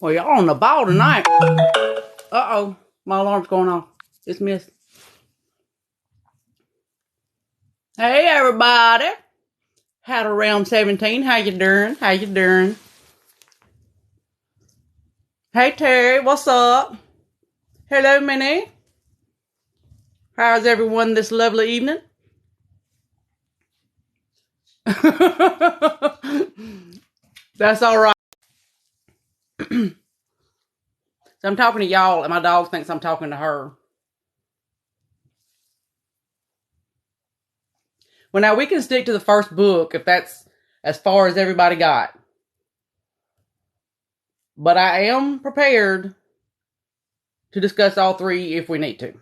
Well, y'all on the ball tonight. Uh-oh. My alarm's going off. It's missed. Hey, everybody. Had around 17. How you doing? How you doing? Hey, Terry. What's up? Hello, Minnie. How's everyone this lovely evening? That's all right. So I'm talking to y'all, and my dog thinks I'm talking to her. Well, now we can stick to the first book if that's as far as everybody got. But I am prepared to discuss all three if we need to.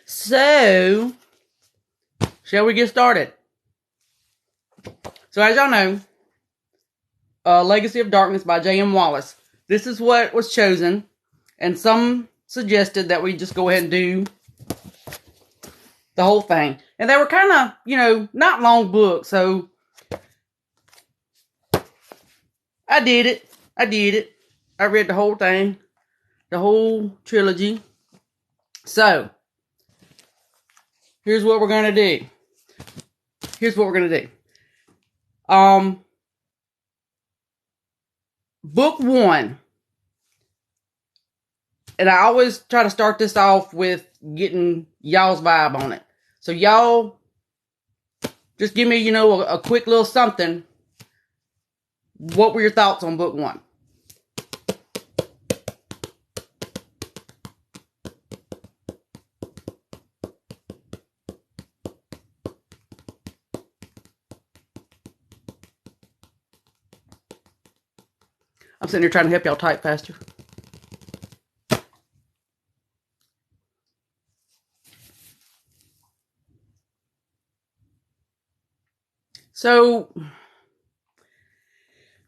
So, shall we get started? So, as y'all know, Legacy of Darkness by J.M. Wallace. This is what was chosen, and some suggested that we just go ahead and do the whole thing. And they were kind of, not long books, so I did it. I read the whole thing, the whole trilogy. So, here's what we're going to do. Book one. And I always try to start this off with getting y'all's vibe on it. So y'all just give me, a quick little something. What were your thoughts on book one? I'm sitting here trying to help y'all type faster. So,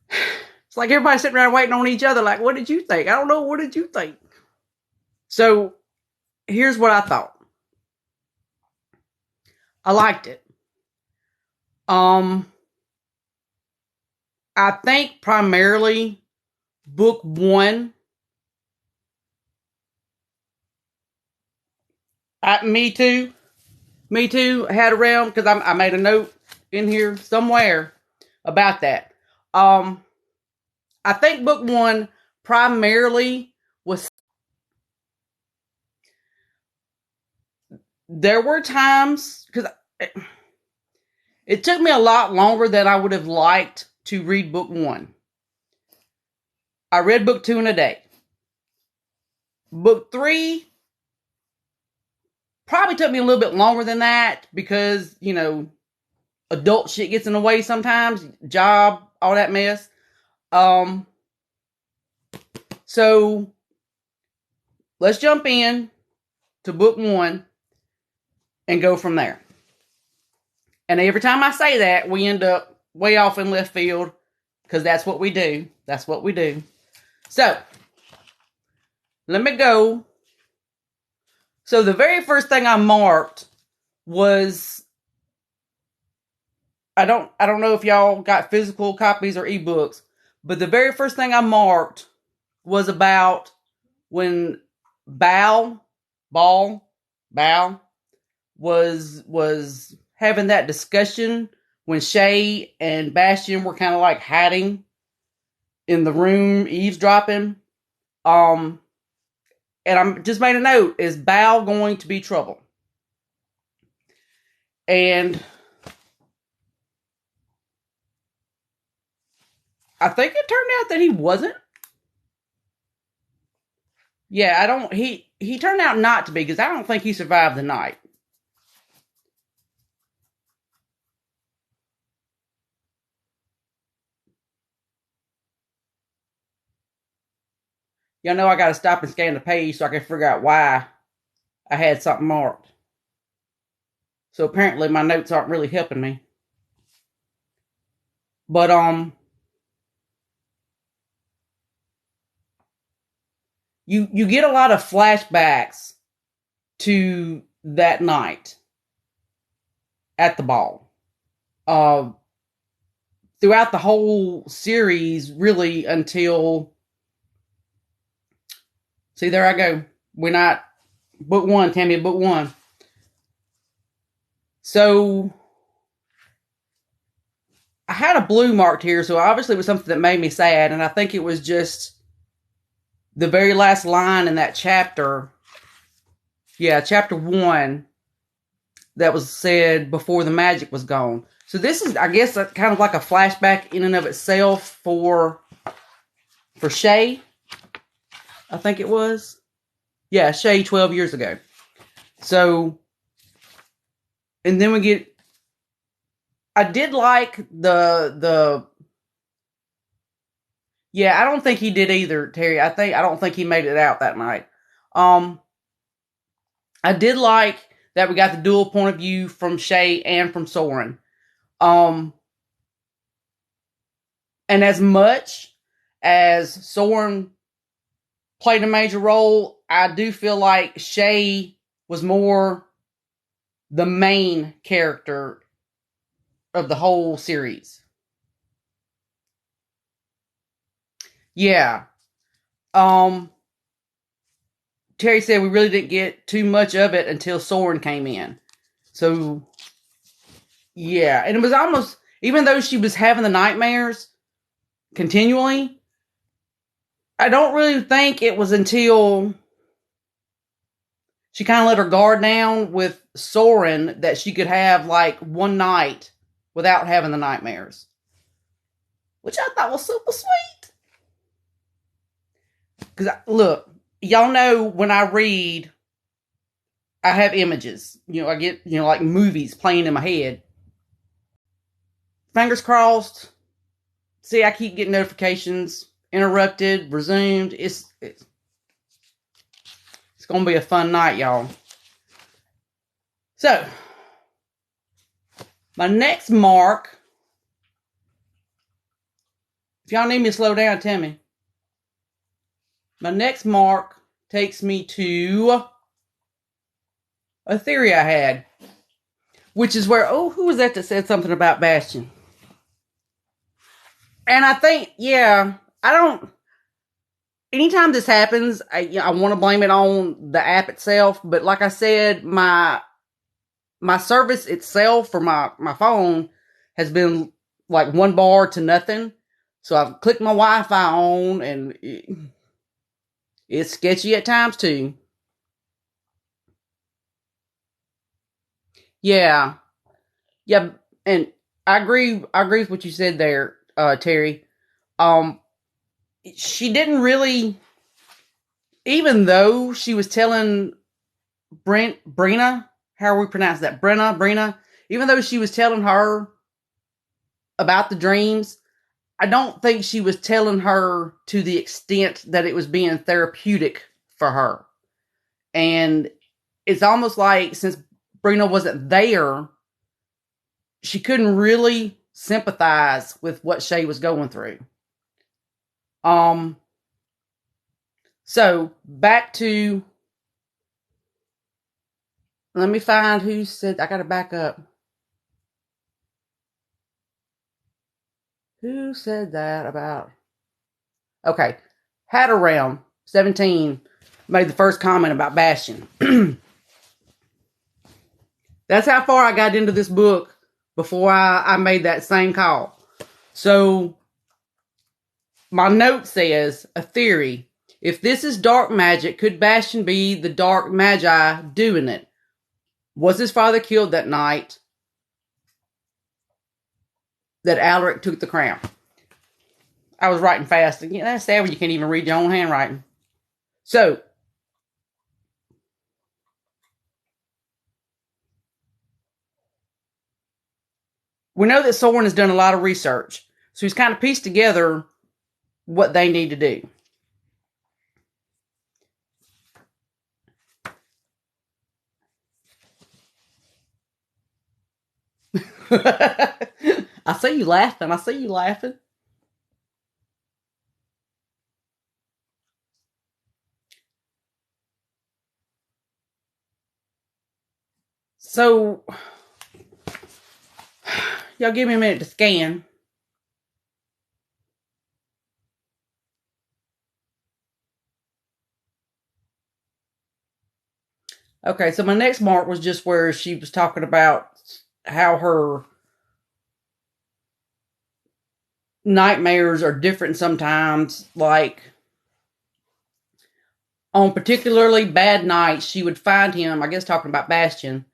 it's like everybody sitting around waiting on each other like, what did you think? I don't know, what did you think? So, here's what I thought. I liked it. I think primarily book one. Me too. Had around because I made a note in here somewhere about that. I think book one primarily was. There were times because it took me a lot longer than I would have liked to read book one. I read book two in a day. Book three probably took me a little bit longer than that because, adult shit gets in the way sometimes. Job, all that mess. So let's jump in to book one and go from there. And every time I say that, we end up way off in left field because that's what we do. So, let me go. So, the very first thing I marked was, I don't know if y'all got physical copies or ebooks, but the very first thing I marked was about when Bal was having that discussion when Shay and Bastion were kind of like hiding in the room, eavesdropping. And I just made a note, is Bal going to be trouble? And I think it turned out that he wasn't. Yeah, he turned out not to be because I don't think he survived the night. Y'all know I got to stop and scan the page so I can figure out why I had something marked. So apparently my notes aren't really helping me. But you get a lot of flashbacks to that night at the ball. Throughout the whole series, really, until, see, there I go. We're not book one, Tammy, book one. So I had a blue marked here, so obviously it was something that made me sad, and I think it was just the very last line in that chapter. Yeah, chapter 1, that was said before the magic was gone. So this is, I guess, kind of like a flashback in and of itself for Shay. I think it was. Yeah, Shay 12 years ago. So, and then we get, I did like the yeah, I don't think he did either, Terry. I don't think he made it out that night. I did like that we got the dual point of view from Shay and from Soren. And as much as Soren played a major role, I do feel like Shay was more the main character of the whole series. Yeah. Terry said we really didn't get too much of it until Soren came in. So, yeah. And it was almost, even though she was having the nightmares continually, I don't really think it was until she kind of let her guard down with Soren that she could have like one night without having the nightmares. Which I thought was super sweet. Because, look, y'all know when I read, I have images. I get, like movies playing in my head. Fingers crossed. See, I keep getting notifications. Interrupted, resumed. It's going to be a fun night, y'all. So, my next mark. If y'all need me to slow down, tell me. My next mark takes me to a theory I had, which is where, who was that said something about Bastion? And I think, anytime this happens, I want to blame it on the app itself, but like I said, my service itself for my phone has been like 1 bar to nothing. So I've clicked my Wi-Fi on, and it's sketchy at times too. Yeah. Yeah, and I agree with what you said there, Terry. She didn't really, even though she was telling Brina, how we pronounce that? Brina, even though she was telling her about the dreams, I don't think she was telling her to the extent that it was being therapeutic for her. And it's almost like since Brina wasn't there, she couldn't really sympathize with what Shay was going through. So back to, let me find who said, I gotta back up. Who said that about? Okay. Hatteram 17 made the first comment about Bastion. That's how far I got into this book before I made that same call. So, my note says, a theory. If this is dark magic, could Bastion be the dark magi doing it? Was his father killed that night that Alaric took the crown? I was writing fast. That's sad when you can't even read your own handwriting. So, we know that Soren has done a lot of research. So he's kind of pieced together what they need to do. I see you laughing. So, y'all give me a minute to scan. Okay, so my next mark was just where she was talking about how her nightmares are different sometimes. Like, on particularly bad nights, she would find him, I guess talking about Bastian,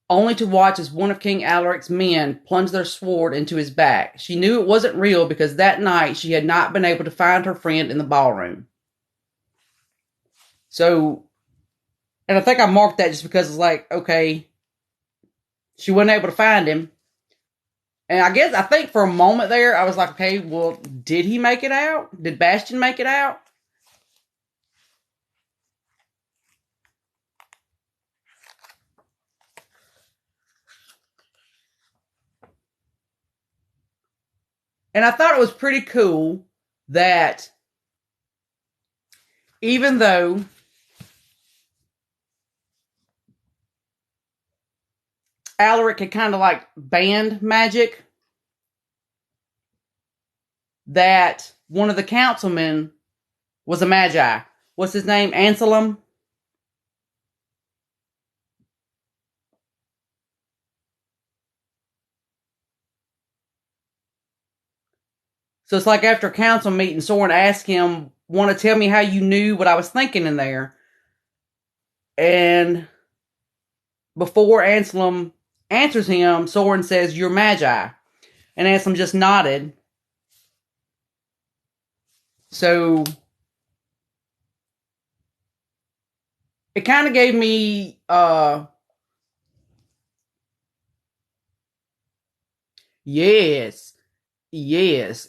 only to watch as one of King Alaric's men plunge their sword into his back. She knew it wasn't real because that night she had not been able to find her friend in the ballroom. So, and I think I marked that just because it's like, okay, she wasn't able to find him. And I think for a moment there, I was like, okay, well, did he make it out? Did Bastian make it out? And I thought it was pretty cool that even though Alaric had kind of like banned magic, that one of the councilmen was a magi. What's his name? Anselm? So it's like after a council meeting, Soren asked him, want to tell me how you knew what I was thinking in there? And before Anselm answers him, Soren says, you're magi. And Anselm just nodded. So it kind of gave me yes.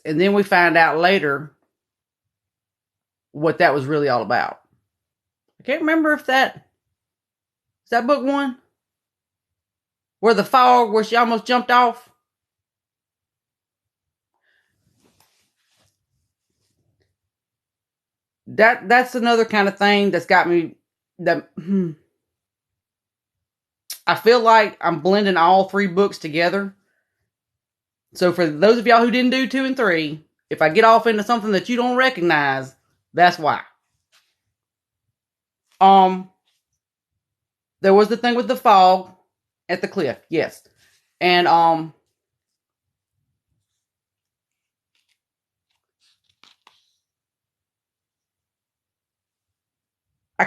And then we find out later what that was really all about. I can't remember if is that book one? Where the fog, where she almost jumped off? That's another kind of thing that's got me that I feel like I'm blending all three books together. So for those of y'all who didn't do 2 and 3, if I get off into something that you don't recognize, that's why. There was the thing with the fog at the cliff, yes. And I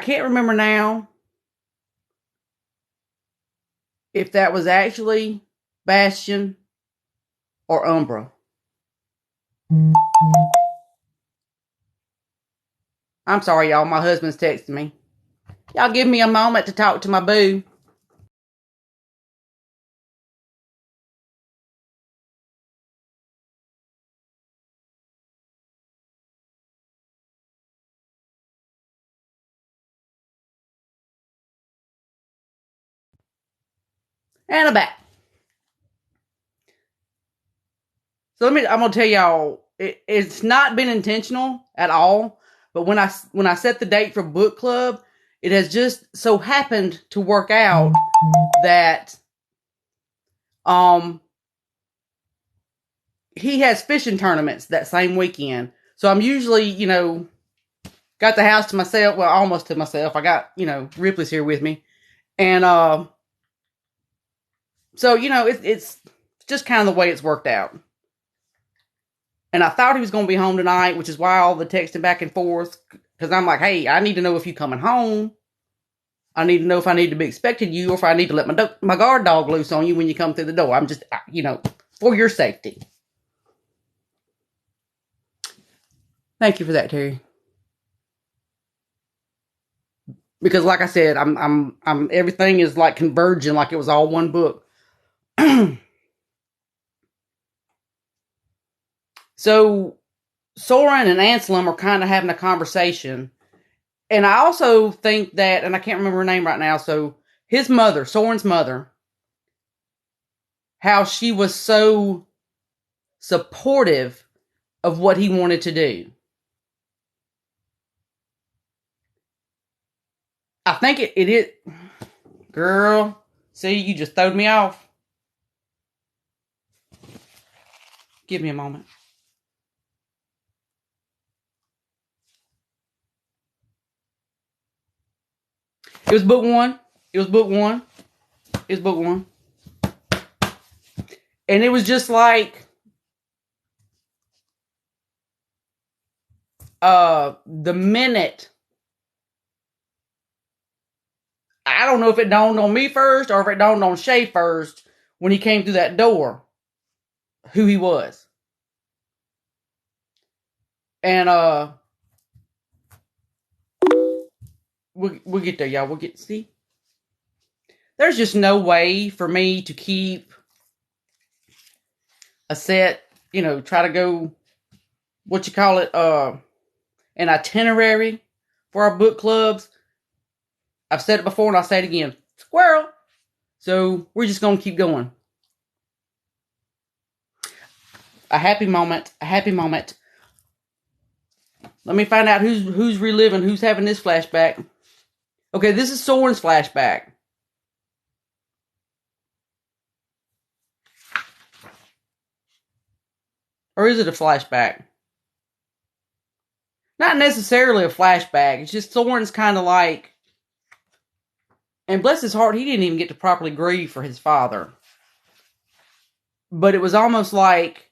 can't remember now if that was actually Bastian or Umbra. I'm sorry, y'all. My husband's texting me. Y'all give me a moment to talk to my boo. And I'm back. So I'm gonna tell y'all, it's not been intentional at all. But when I set the date for book club, it has just so happened to work out that he has fishing tournaments that same weekend. So I'm usually, got the house to myself. Well, almost to myself. I got, Ripley's here with me. And so, it's just kind of the way it's worked out. And I thought he was going to be home tonight, which is why all the texting back and forth. Because I'm like, hey, I need to know if you're coming home. I need to know if I need to be expecting you or if I need to let my guard dog loose on you when you come through the door. I'm just, for your safety. Thank you for that, Terry. Because like I said, I'm everything is like converging like it was all one book. So Soren and Anselm are kind of having a conversation. And I also think that, and I can't remember her name right now, so his mother, Soren's mother, how she was so supportive of what he wanted to do. I think it is, girl, See, you just throwed me off. Give me a moment. It was book one. It was book one. It was book one. And it was just like the minute, I don't know if it dawned on me first or if it dawned on Shay first when he came through that door who he was. And we'll get there, y'all. We'll get, see? There's just no way for me to keep a set, you know, try to go, what you call it, an itinerary for our book clubs. I've said it before and I'll say it again. Squirrel. So we're just going to keep going. A happy moment. A happy moment. Let me find out who's reliving, who's having this flashback. Okay, this is Soren's flashback. Or is it a flashback? Not necessarily a flashback. It's just Soren's kind of like, and bless his heart, he didn't even get to properly grieve for his father. But it was almost like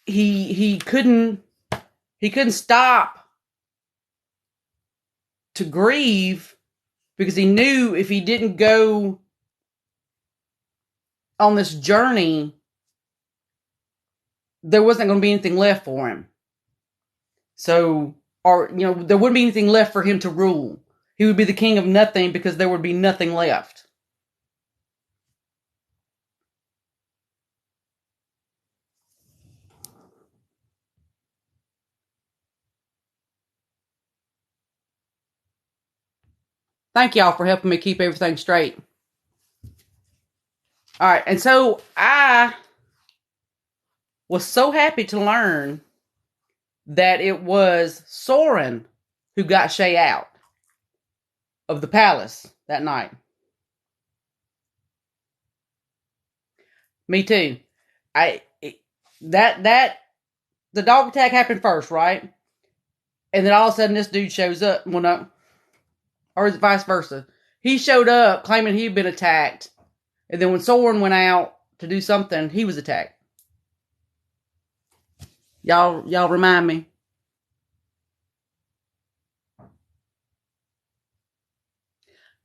he couldn't stop to grieve because he knew if he didn't go on this journey, there wasn't going to be anything left for him. So, or, you know, there wouldn't be anything left for him to rule. He would be the king of nothing because there would be nothing left. Thank y'all for helping me keep everything straight. All right, and so I was so happy to learn that it was Soren who got Shay out of the palace that night. Me too. The dog attack happened first, right? And then all of a sudden this dude shows up. Well, no. Or is it vice versa? He showed up claiming he'd been attacked. And then when Soren went out to do something, he was attacked. Y'all remind me.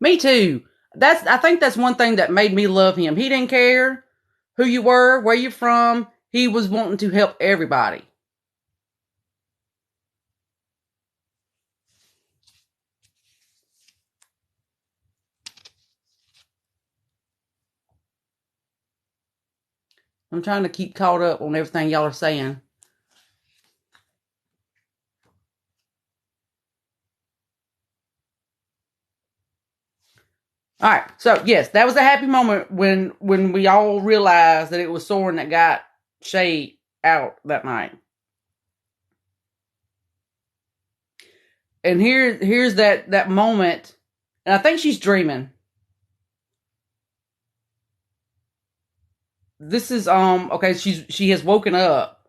Me too. I think that's one thing that made me love him. He didn't care who you were, where you're from. He was wanting to help everybody. I'm trying to keep caught up on everything y'all are saying. All right, so yes, that was a happy moment when we all realized that it was Soren that got Shay out that night. And here's that moment, and I think she's dreaming. This is okay. She has woken up.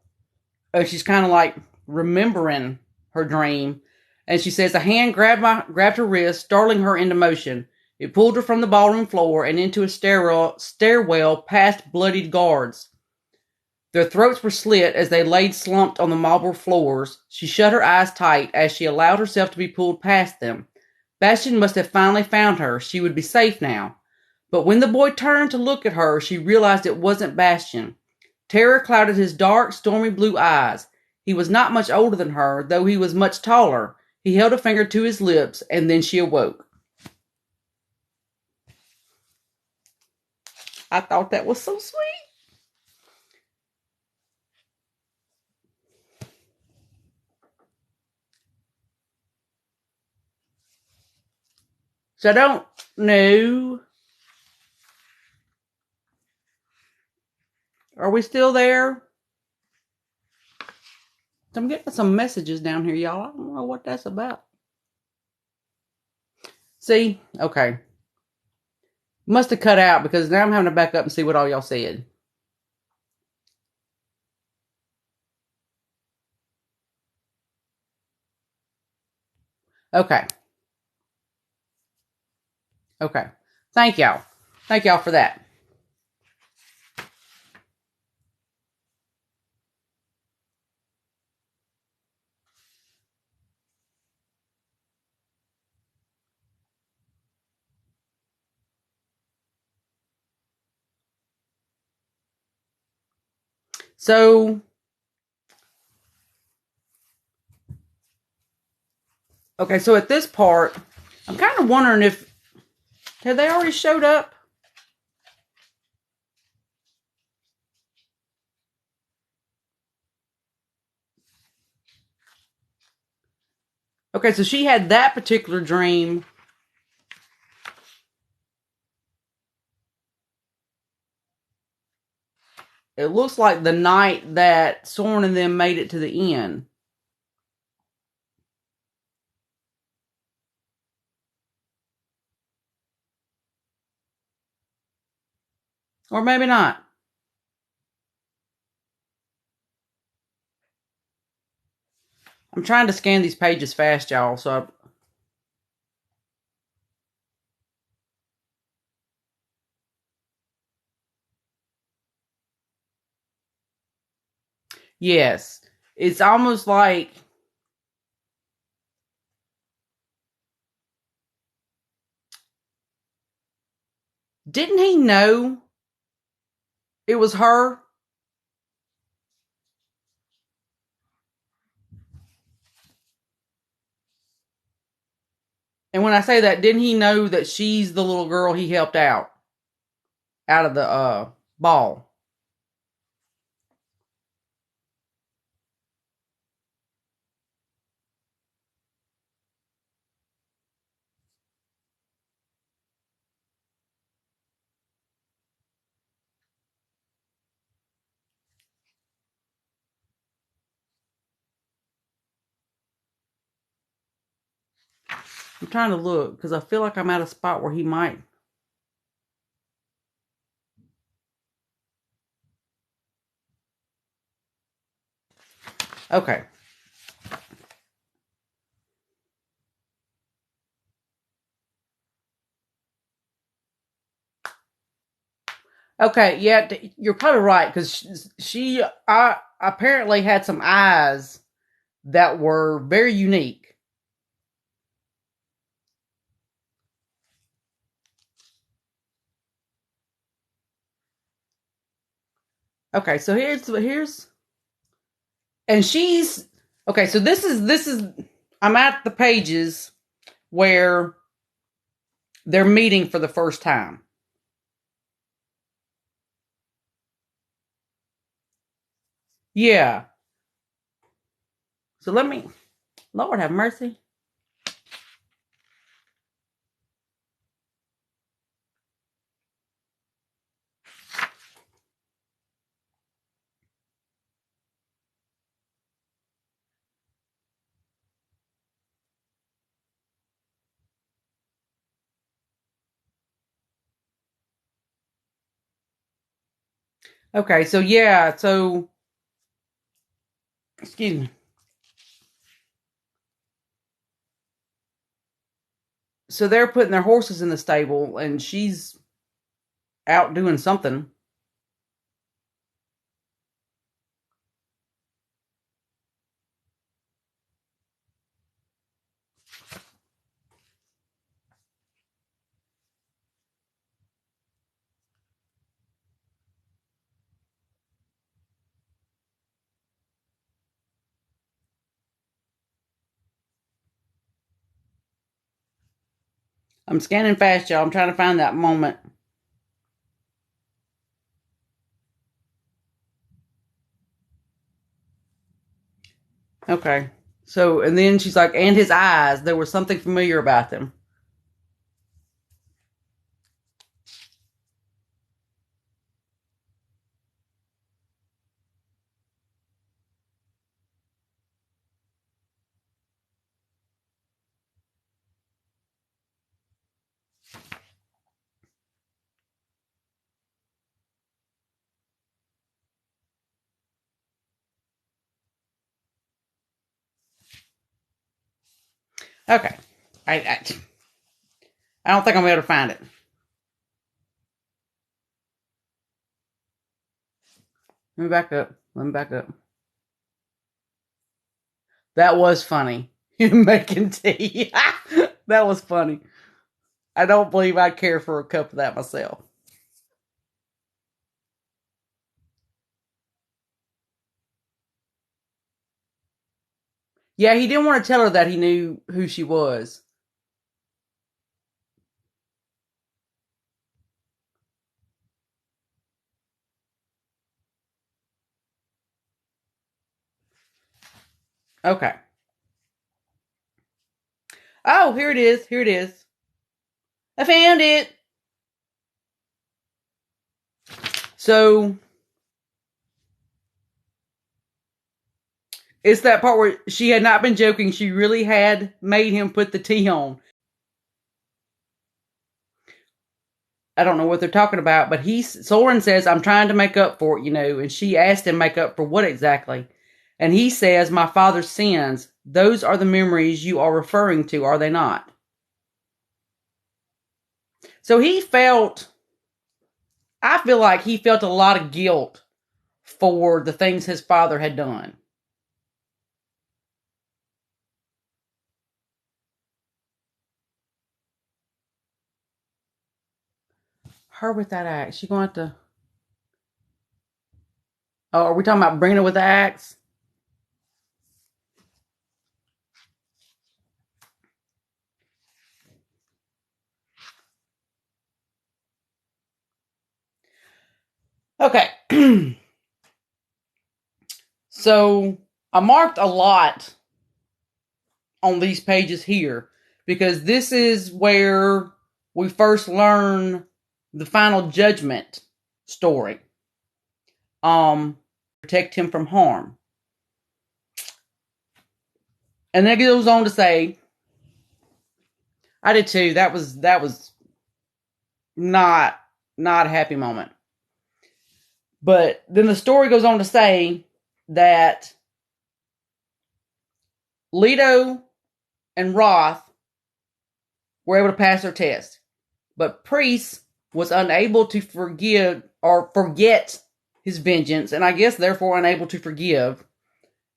She's kind of like remembering her dream, and she says a hand grabbed her wrist, startling her into motion. It pulled her from the ballroom floor and into a stairwell past bloodied guards. Their throats were slit as they laid slumped on the marble floors. She shut her eyes tight as she allowed herself to be pulled past them. Bastian must have finally found her. She would be safe now. But when the boy turned to look at her, she realized it wasn't Bastian. Terror clouded his dark, stormy blue eyes. He was not much older than her, though he was much taller. He held a finger to his lips, and then she awoke. I thought that was so sweet. So I don't know. Are we still there? I'm getting some messages down here, y'all. I don't know what that's about. See? Okay. Must have cut out because now I'm having to back up and see what all y'all said. Okay. Okay. Thank y'all. Thank y'all for that. So, okay, so at this part, I'm kind of wondering if, have they already showed up? Okay, so she had that particular dream. It looks like the night that Soren and them made it to the inn. Or maybe not. I'm trying to scan these pages fast, y'all, so yes. It's almost like didn't he know it was her? And when I say that, didn't he know that she's the little girl he helped out of the ball? I'm trying to look because I feel like I'm at a spot where he might. Okay. Okay, yeah, you're probably right because she apparently had some eyes that were very unique. Okay, so here's and she's okay. So this is I'm at the pages where they're meeting for the first time. Yeah. So let me, Lord have mercy. Okay, so yeah, so excuse me. So they're putting their horses in the stable, and she's out doing something. I'm scanning fast, y'all. I'm trying to find that moment. Okay. So, and then she's like, and his eyes, there was something familiar about them. Okay. I don't think I'm able to find it. Let me back up. That was funny. Him making tea. That was funny. I don't believe I'd care for a cup of that myself. Yeah, he didn't want to tell her that he knew who she was. Okay. Oh, here it is. Here it is. I found it. So it's that part where she had not been joking. She really had made him put the tea on. I don't know what they're talking about, but Soren says, I'm trying to make up for it, and she asked him make up for what exactly? And he says, my father's sins, those are the memories you are referring to, are they not? So I feel like he felt a lot of guilt for the things his father had done. Her with that axe. She going to... Oh, are we talking about bringing her with the axe? Okay. So I marked a lot on these pages here because this is where we first learn the final judgment story. Protect him from harm. And then it goes on to say, I did too. That was not a happy moment. But then the story goes on to say that Leto and Roth were able to pass their test, but Priest was unable to forgive or forget his vengeance, and I guess therefore unable to forgive,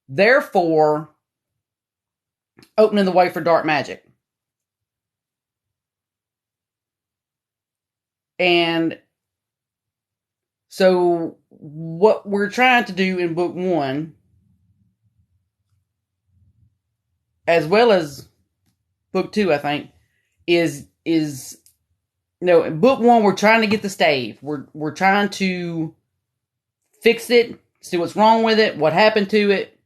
therefore opening the way for dark magic. And so what we're trying to do in book 1, as well as book 2, I think, is in book 1 we're trying to get the stave. We're trying to fix it, see what's wrong with it, what happened to it,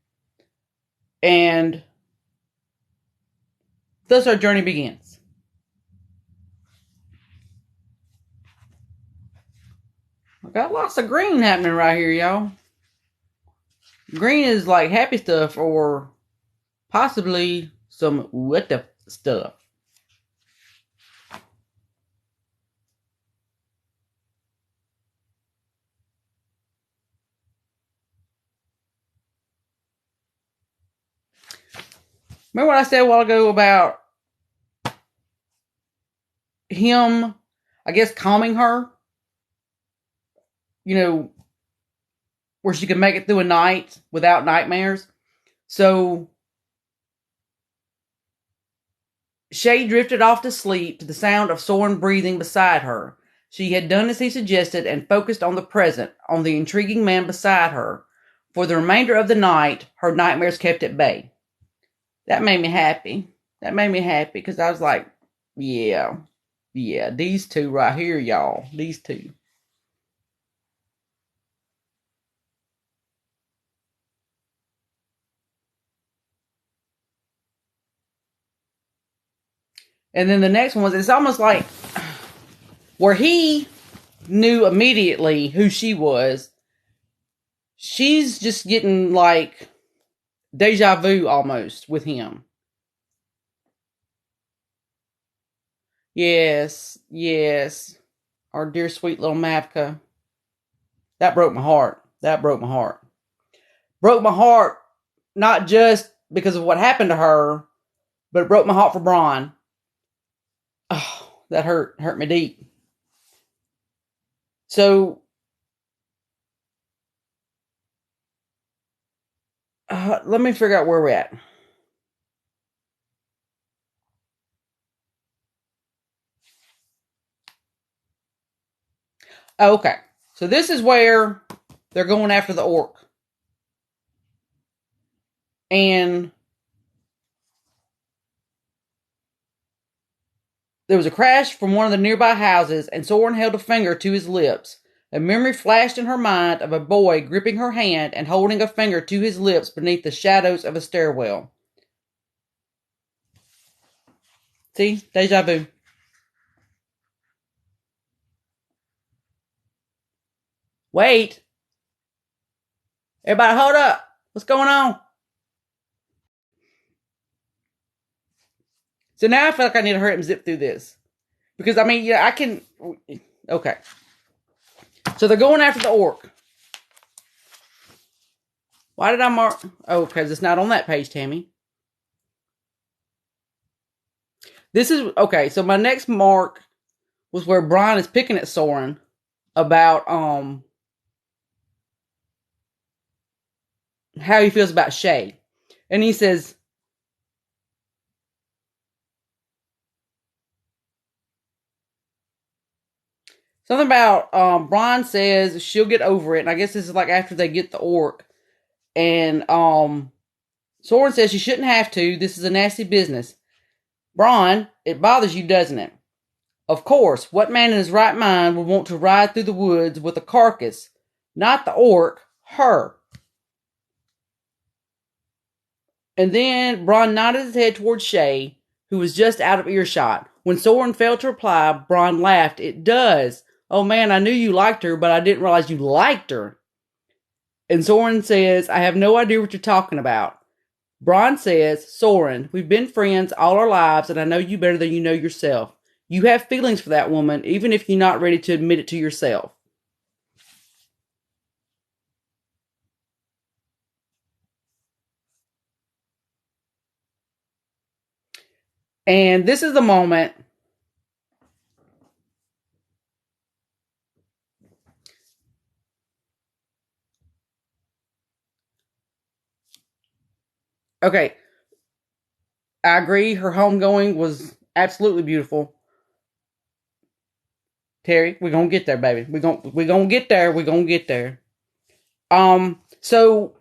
and thus our journey begins. I got lots of green happening right here, y'all. Green is like happy stuff or possibly some what the stuff. Remember what I said a while ago about him, I guess, calming her? Where she could make it through a night without nightmares. So Shay drifted off to sleep to the sound of Soren breathing beside her. She had done as he suggested and focused on the present, on the intriguing man beside her. For the remainder of the night, her nightmares kept at bay. That made me happy. Because I was like, yeah, these two right here, y'all. These two. And then the next one was, it's almost like where he knew immediately who she was. She's just getting like deja vu almost with him. Yes. Our dear sweet little Mavka. That broke my heart. Broke my heart not just because of what happened to her, But it broke my heart for Bronn. Oh, that hurt me deep. So, let me figure out where we're at. Okay, so this is where they're going after the orc. And there was a crash from one of the nearby houses, and Soren held a finger to his lips. A memory flashed in her mind of a boy gripping her hand and holding a finger to his lips beneath the shadows of a stairwell. See? Deja vu. Wait. Everybody hold up. What's going on? So now I feel like I need to hurry up and zip through this. Because, I mean, yeah, I can... Okay. So they're going after the orc. Why did I mark... Oh, because it's not on that page, Tammy. This is... Okay, so my next mark was where Bronn is picking at Soren about how he feels about Shay. And he says... Something about Bronn says she'll get over it. And I guess this is like after they get the orc. And Soren says she shouldn't have to. This is a nasty business. Bronn, it bothers you, doesn't it? Of course, what man in his right mind would want to ride through the woods with a carcass? Not the orc, her. And then Bronn nodded his head towards Shay, who was just out of earshot. When Soren failed to reply, Bronn laughed. It does. Oh man, I knew you liked her, but I didn't realize you liked her. And Soren says, I have no idea what you're talking about. Bronn says, Soren, we've been friends all our lives, and I know you better than you know yourself. You have feelings for that woman, even if you're not ready to admit it to yourself. And this is the moment okay. I agree. Her homegoing was absolutely beautiful. Terry, we're gonna get there, baby. We're gonna get there. We're gonna get there. So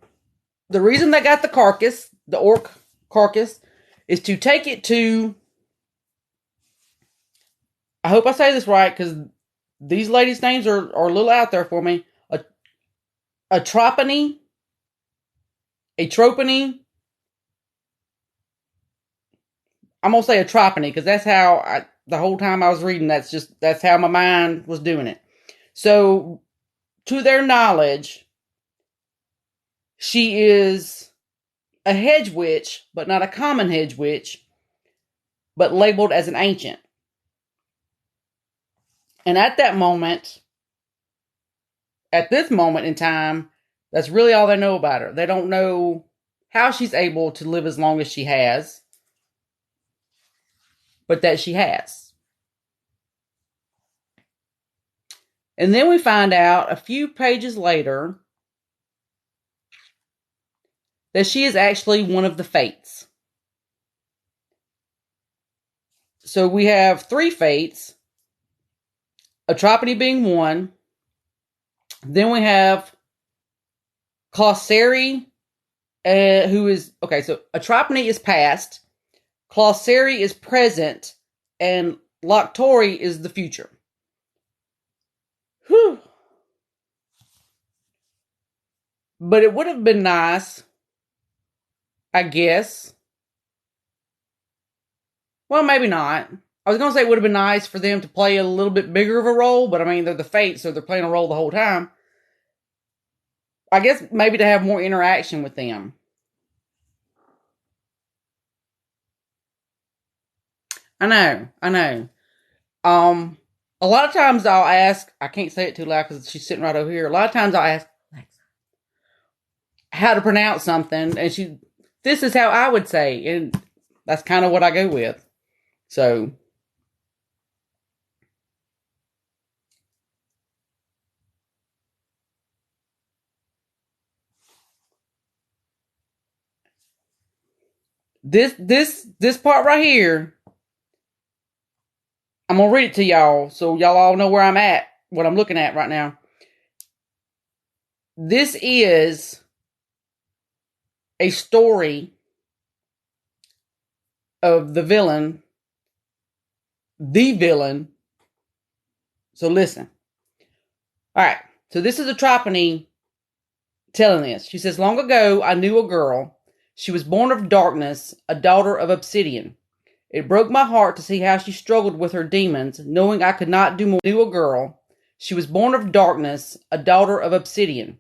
the reason they got the carcass, the orc carcass, is to take it to, I hope I say this right, because these ladies' names are a little out there for me. A tropony. I'm going to say a tropony, because that's how, the whole time I was reading, that's how my mind was doing it. So, to their knowledge, she is a hedge witch, but not a common hedge witch, but labeled as an ancient. And at this moment in time, that's really all they know about her. They don't know how she's able to live as long as she has, but that she has. And then we find out a few pages later that she is actually one of the fates. So we have 3 fates, Atropany being one. Then we have Clauseri, who is, okay, so Atropany is past, Clauseri is present, and Lochtori is the future. Whew. But it would have been nice, I guess. Well, maybe not. I was going to say it would have been nice for them to play a little bit bigger of a role, but I mean, they're the Fates, so they're playing a role the whole time. I guess maybe to have more interaction with them. I know. A lot of times I'll ask, I can't say it too loud because she's sitting right over here. A lot of times I'll ask Alexa how to pronounce something, and this is how I would say. And That's kind of what I go with. So this part right here, I'm gonna read it to y'all so y'all all know where I'm at, what I'm looking at right now. This is a story of the villain. So listen. All right. So this is a Tropony telling this. She says, long ago, I knew a girl. She was born of darkness, a daughter of obsidian. It broke my heart to see how she struggled with her demons, knowing I could not do more. Knew a girl. She was born of darkness, a daughter of obsidian.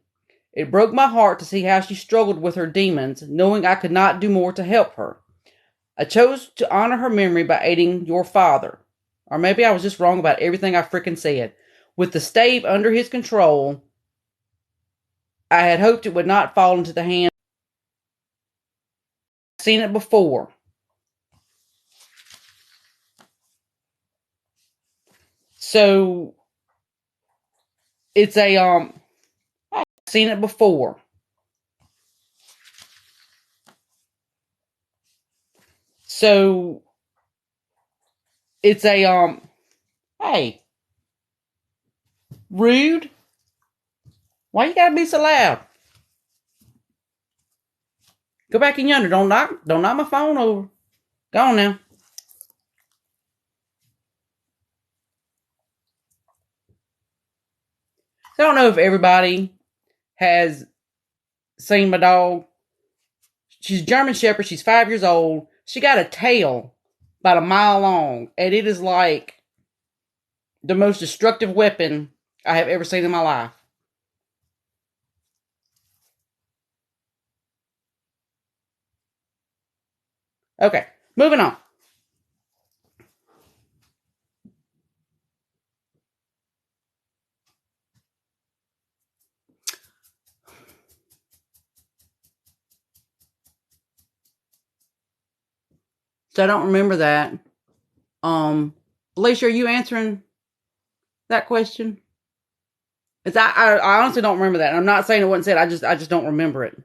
It broke my heart to see how she struggled with her demons, knowing I could not do more to help her. I chose to honor her memory by aiding your father. Or maybe I was just wrong about everything I freaking said. With the stave under his control, I had hoped it would not fall into the hands. I've seen it before. So it's a I've seen it before. So it's a hey, rude. Why you gotta be so loud? Go back in yonder. Don't knock my phone over. Go on now. So I don't know if everybody has seen my dog. She's a German Shepherd. She's 5 years old. She got a tail about a mile long, and it is like the most destructive weapon I have ever seen in my life. Okay, moving on. So I don't remember that. Alicia, are you answering that question? It's I honestly don't remember that. And I'm not saying it wasn't said. I just don't remember it.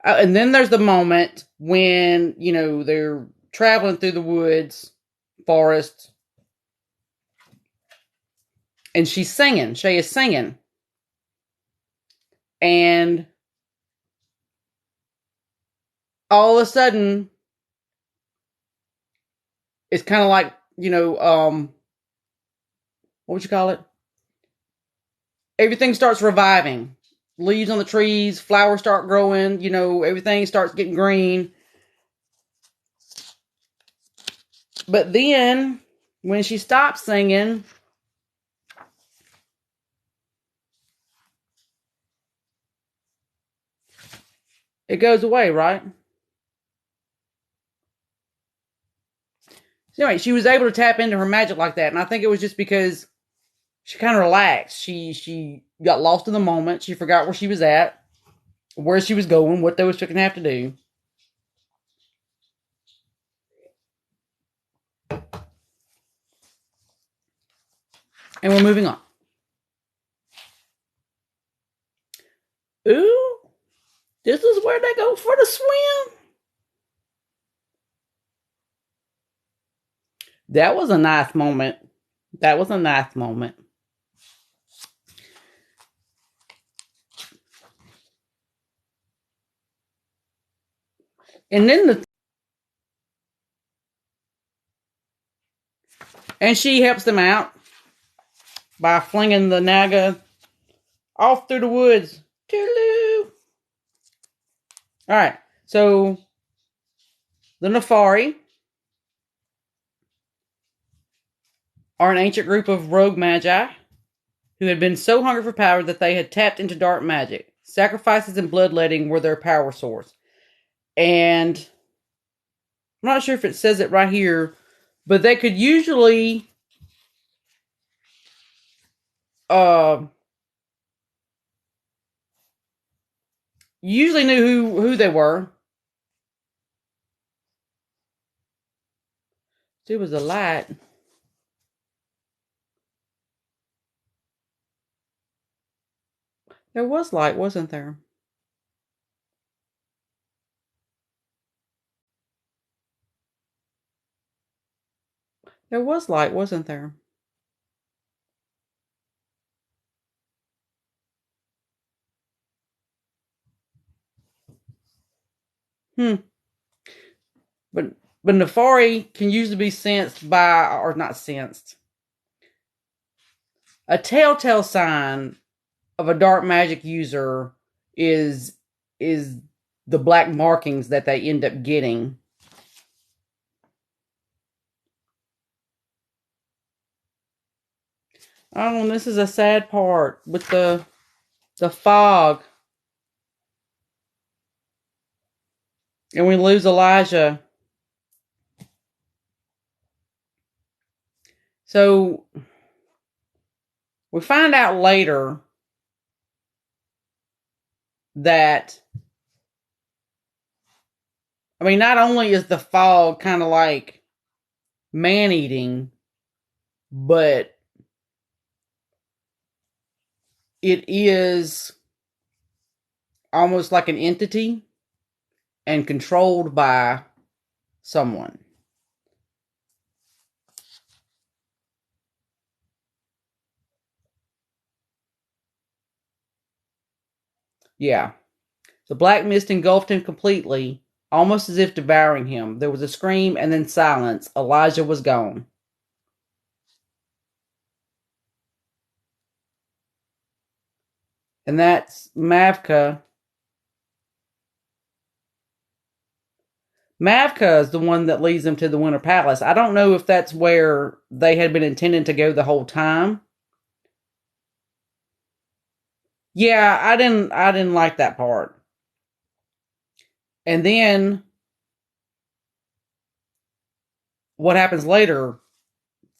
And then there's the moment when they're traveling through the woods, forest, and she's singing. Shay is singing, and all of a sudden, it's kind of like what would you call it? Everything starts reviving. Leaves on the trees, flowers start growing, everything starts getting green. But then, when she stops singing, it goes away, right? So anyway, she was able to tap into her magic like that, and I think it was just because she kind of relaxed. She got lost in the moment. She forgot where she was at, where she was going, what they was going to have to do. And we're moving on. Ooh, this is where they go for the swim. That was a nice moment. That was a nice moment. And then and she helps them out by flinging the naga off through the woods. Toodaloo. All right, so the Nefari are an ancient group of rogue magi who had been so hungry for power that they had tapped into dark magic. Sacrifices and bloodletting were their power source. And I'm not sure if it says it right here, but they could usually usually knew who they were. There was a light. There was light, wasn't there? There was light, wasn't there? But Nefari can usually be sensed by, or not sensed. A telltale sign of a dark magic user is the black markings that they end up getting. Oh, and this is a sad part with the fog. And we lose Elijah. So we find out later that, I mean, not only is the fog kind of like man-eating, but it is almost like an entity and controlled by someone. Yeah. The black mist engulfed him completely, almost as if devouring him. There was a scream and then silence. Elijah was gone. And that's Mavka. Mavka is the one that leads them to the Winter Palace. I don't know if that's where they had been intending to go the whole time. Yeah, I didn't like that part. And then what happens later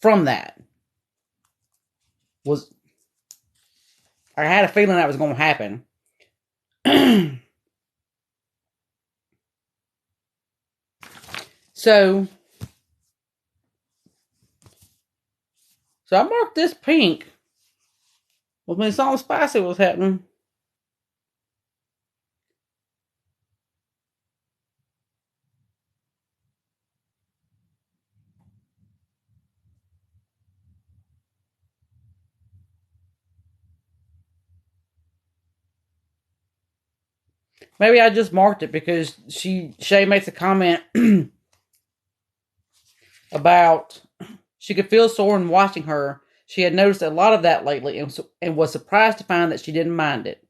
from that was, I had a feeling that was going to happen. So I marked this pink. Well, when something spicy was happening. Maybe I just marked it because Shay makes a comment about she could feel Soren watching her. She had noticed a lot of that lately and was surprised to find that she didn't mind it.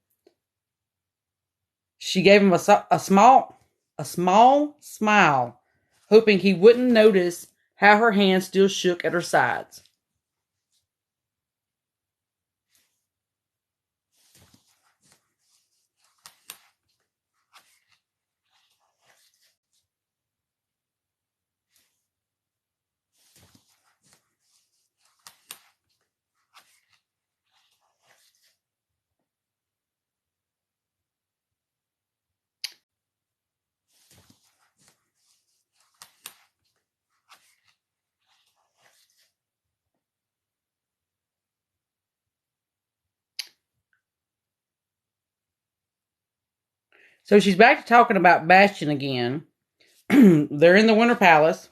She gave him a small smile, hoping he wouldn't notice how her hands still shook at her sides. So she's back to talking about Bastion again. They're in the Winter Palace.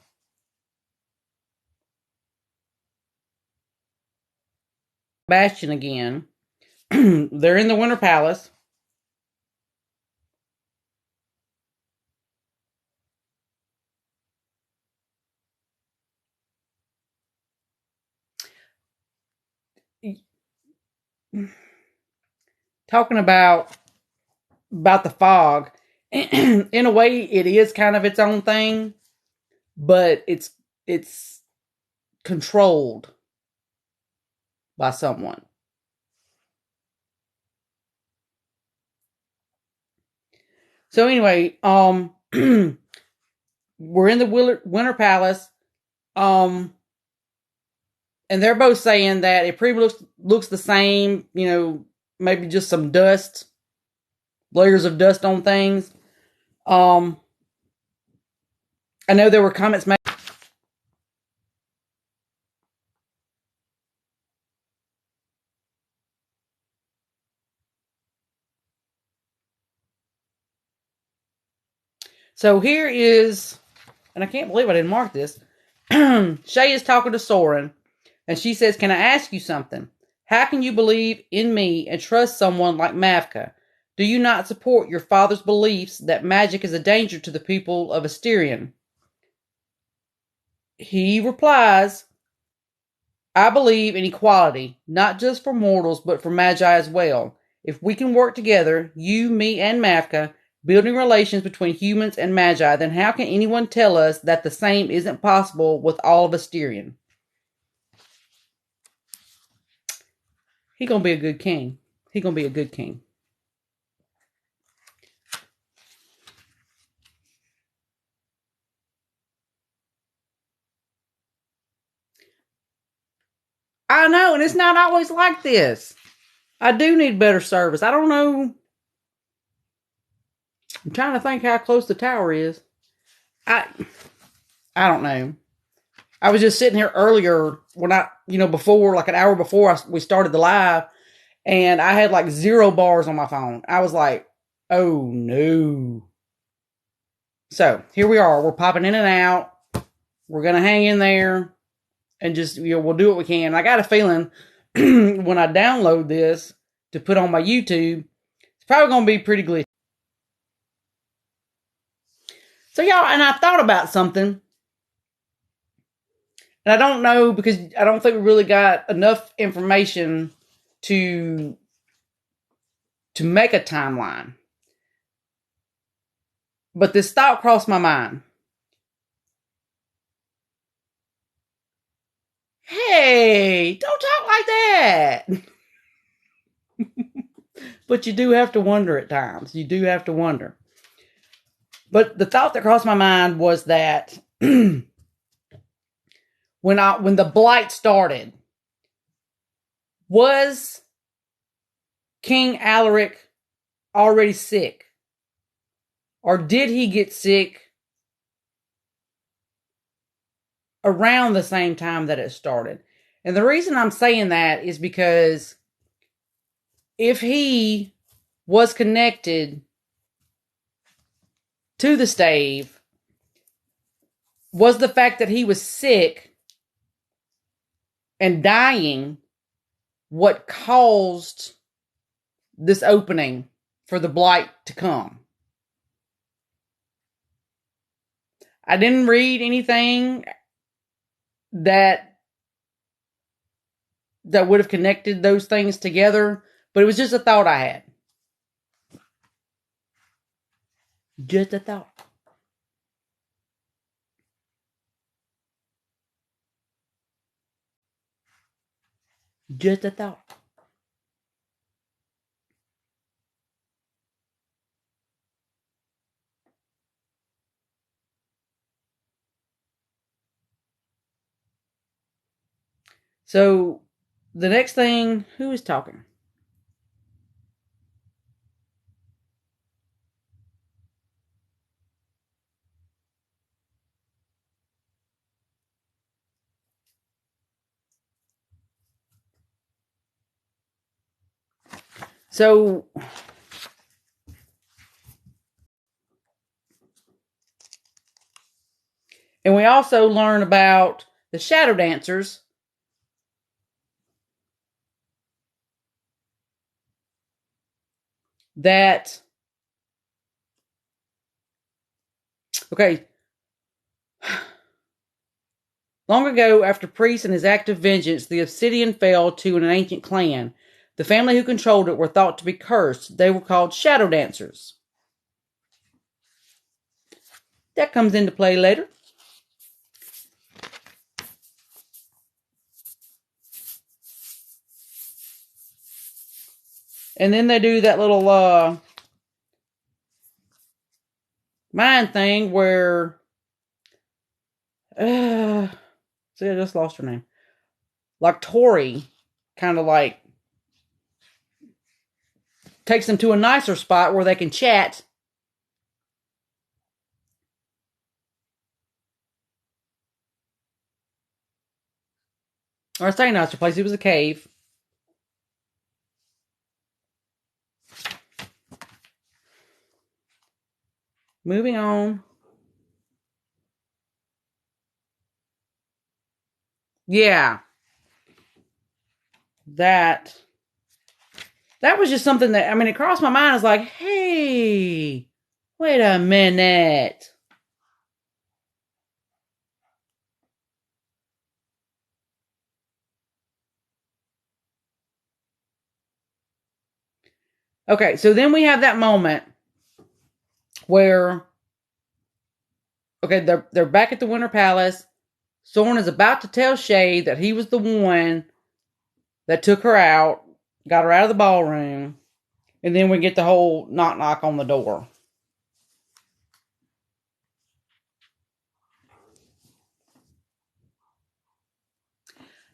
Bastion again. They're in the Winter Palace. Talking about the fog. In a way, it is kind of its own thing, but it's controlled by someone. So anyway, we're in the Winter Palace, and they're both saying that it pretty much looks the same. You know, maybe just some dust, layers of dust on things. I know there were comments made. So here is, and I can't believe I didn't mark this. Shay is talking to Soren, and she says, "Can I ask you something? How can you believe in me and trust someone like Mavka? Do you not support your father's beliefs that magic is a danger to the people of Asterion?" He replies, "I believe in equality, not just for mortals, but for magi as well. If we can work together, you, me, and Mavka, building relations between humans and magi, then how can anyone tell us that the same isn't possible with all of Asterion?" He gonna be a good king. He gonna be a good king. I know, and it's not always like this. I do need better service. I don't know. I'm trying to think how close the tower is. I don't know. I was just sitting here earlier when before, like an hour before we started the live, and I had like 0 bars on my phone. I was like, oh no. So here we are. We're popping in and out. We're going to hang in there and just, we'll do what we can. I got a feeling when I download this to put on my YouTube, it's probably going to be pretty glitchy. So y'all, and I thought about something. And I don't know, because I don't think we really got enough information to make a timeline. But this thought crossed my mind. Hey, don't talk like that. But you do have to wonder at times. You do have to wonder. But the thought that crossed my mind was that when the blight started, was King Alaric already sick? Or did he get sick around the same time that it started? And the reason I'm saying that is because if he was connected to the stave, was the fact that he was sick and dying what caused this opening for the blight to come? I didn't read anything that would have connected those things together, but it was just a thought I had. Just a thought. Just a thought. So, the next thing, who is talking? So, and we also learn about the shadow dancers that, okay, long ago, after Priest and his act of vengeance, the Obsidian fell to an ancient clan. The family who controlled it were thought to be cursed. They were called shadow dancers. That comes into play later. And then they do that little mind thing where see, I just lost her name. Like Tori kind of like takes them to a nicer spot where they can chat. Or I say nicer place, it was a cave. Moving on. Yeah. That was just something that, I mean, it crossed my mind. It's like, hey, wait a minute. Okay, so then we have that moment where, okay, they're back at the Winter Palace. Soren is about to tell Shay that he was the one that took her out, got her out of the ballroom, and then we get the whole knock knock on the door.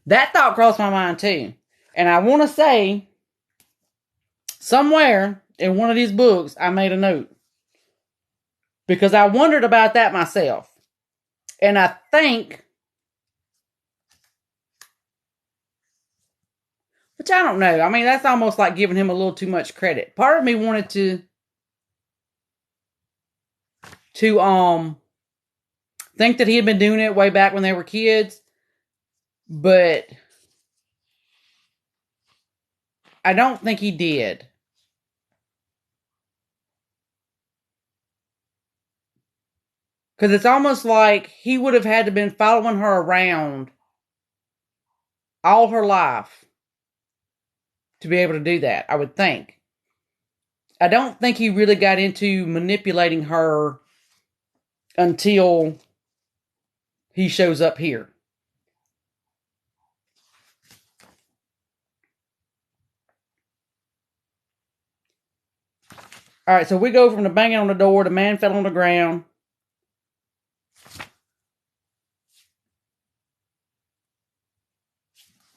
That thought crossed my mind too. And I want to say, somewhere in one of these books, I made a note. Because I wondered about that myself. And I think, which I don't know. I mean, that's almost like giving him a little too much credit. Part of me wanted to think that he had been doing it way back when they were kids. But I don't think he did. Because it's almost like he would have had to been following her around all her life to be able to do that, I would think. I don't think he really got into manipulating her until he shows up here. All right, so we go from the banging on the door, the man fell on the ground.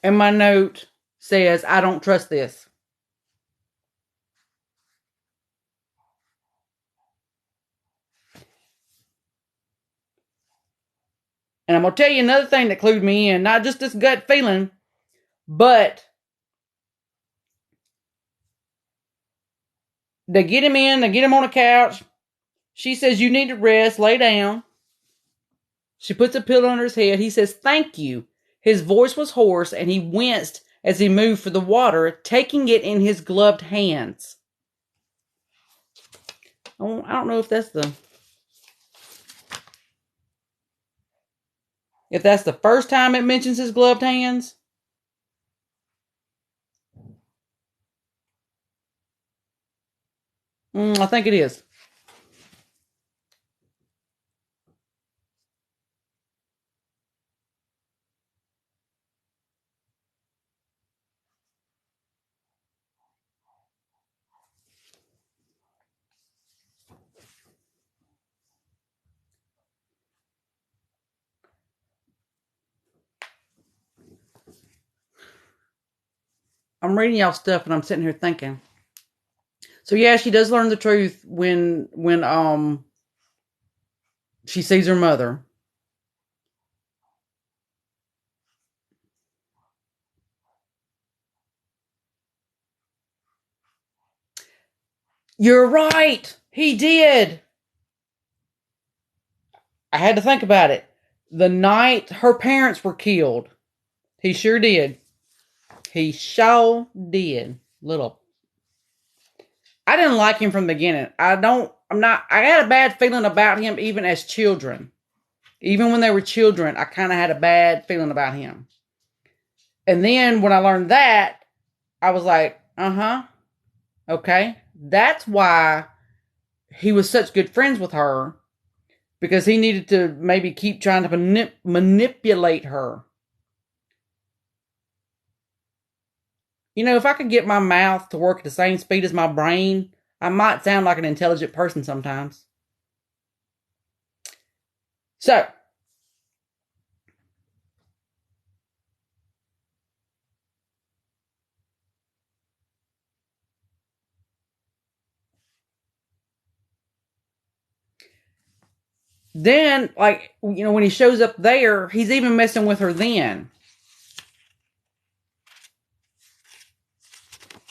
And my note says, I don't trust this. And I'm going to tell you another thing that clued me in, not just this gut feeling, but they get him in, they get him on a couch. She says, you need to rest, lay down. She puts a pillow under his head. He says, thank you. His voice was hoarse and he winced as he moved for the water, taking it in his gloved hands. Oh, I don't know if that's the first time it mentions his gloved hands. I think it is. I'm reading y'all stuff and I'm sitting here thinking. So yeah, she does learn the truth when she sees her mother. You're right. He did. I had to think about it. The night her parents were killed, he sure did. He sure did. I didn't like him from the beginning. I had a bad feeling about him even as children. Even when they were children, I kind of had a bad feeling about him. And then when I learned that, I was like, okay. That's why he was such good friends with her, because he needed to maybe keep trying to manipulate her. You know, if I could get my mouth to work at the same speed as my brain, I might sound like an intelligent person sometimes. So, then, like, you know, when he shows up there, he's even messing with her then.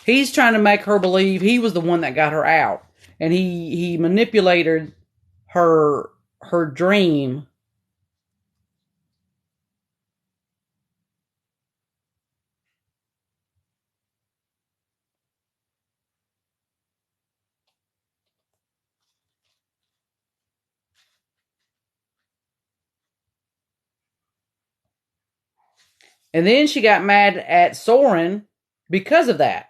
He's trying to make her believe he was the one that got her out. And he manipulated her dream And then she got mad at Soren because of that.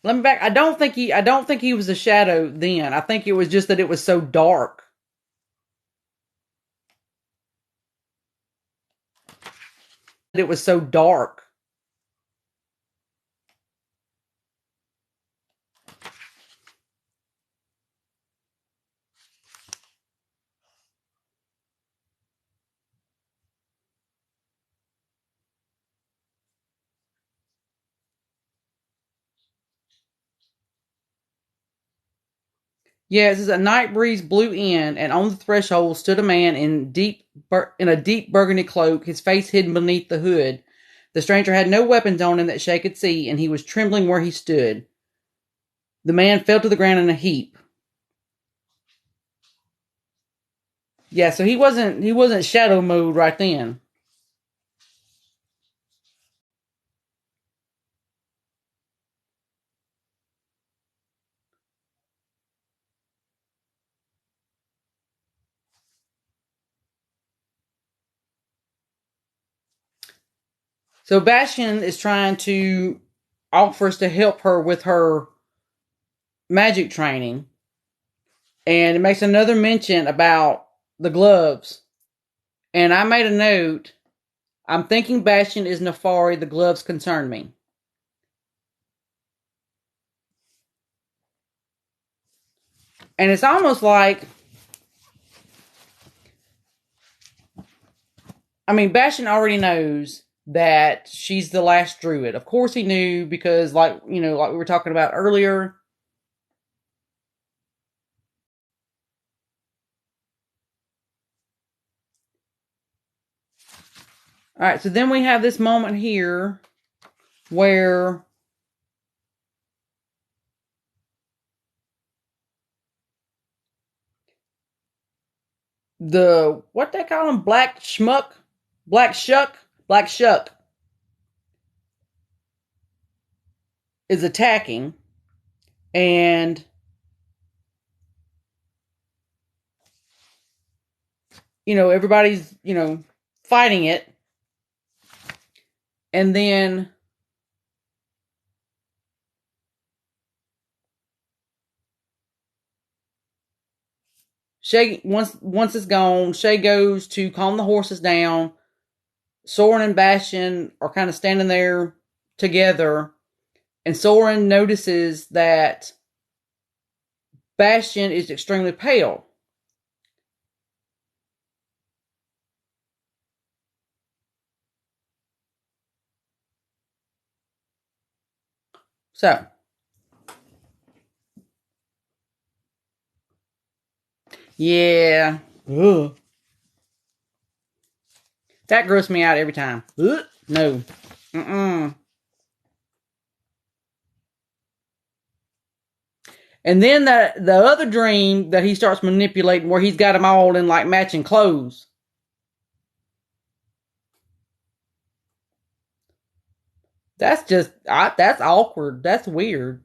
Let me back. I don't think he was a shadow then. I think it was just that it was so dark. It was so dark. Yes, as a night breeze blew in, and on the threshold stood a man in a deep burgundy cloak, his face hidden beneath the hood. The stranger had no weapons on him that Shay could see, and he was trembling where he stood. The man fell to the ground in a heap. Yeah, so he wasn't shadow mode right then. So Bastion is trying to offers to help her with her magic training, and it makes another mention about the gloves. And I made a note. I'm thinking Bastion is Nefari. The gloves concern me. And it's almost like, I mean, Bastion already knows that she's the last druid. Of course he knew because, like we were talking about earlier. All right, so then we have this moment here where what they call him, black shuck is attacking, and everybody's fighting it, and then Shay, once it's gone, Shay goes to calm the horses down. Soren and Bastion are kind of standing there together, and Soren notices that Bastion is extremely pale. So, yeah. Ugh. That grossed me out every time. Ugh. No. Mm-mm. And then the other dream that he starts manipulating, where he's got them all in like matching clothes. That's awkward. That's weird.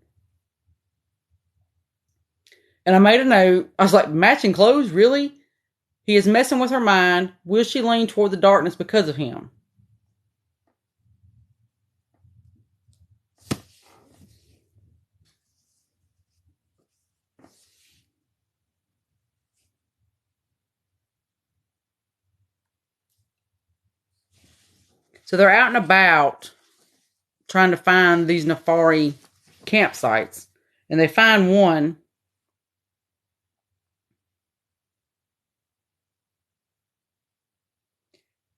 And I made a note. I was like, matching clothes, really? He is messing with her mind. Will she lean toward the darkness because of him? So they're out and about trying to find these Nefari campsites. And they find one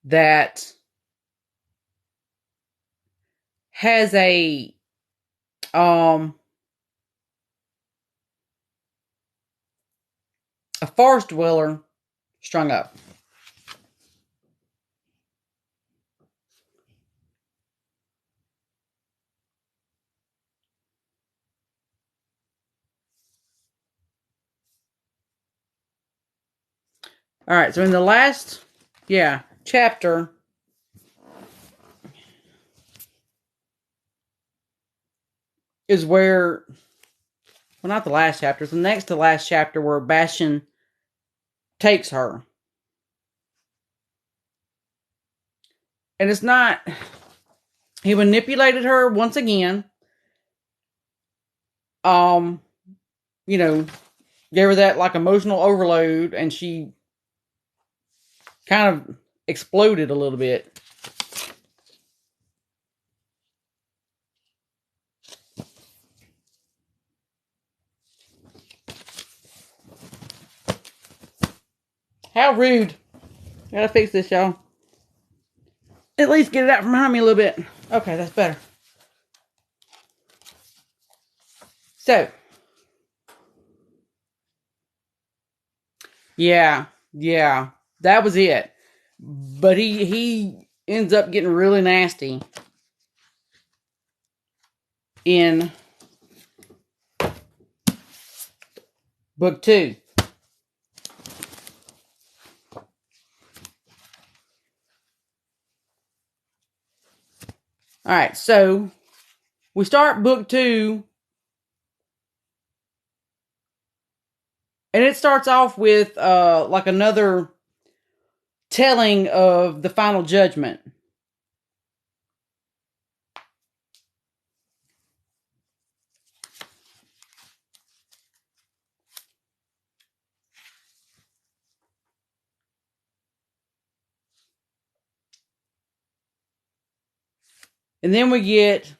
that has a forest dweller strung up. All right, so in the last, chapter, is where, well, not the last chapter, it's the next to last chapter where Bastian takes her. And it's not, he manipulated her once again. You know, gave her that like emotional overload, and she kind of exploded a little bit. How rude. Gotta fix this, y'all. At least get it out from behind me a little bit. Okay, that's better. So, yeah, that was it. But he ends up getting really nasty in book 2. All right, so we start book 2, and it starts off with like another telling of the final judgment. And then we get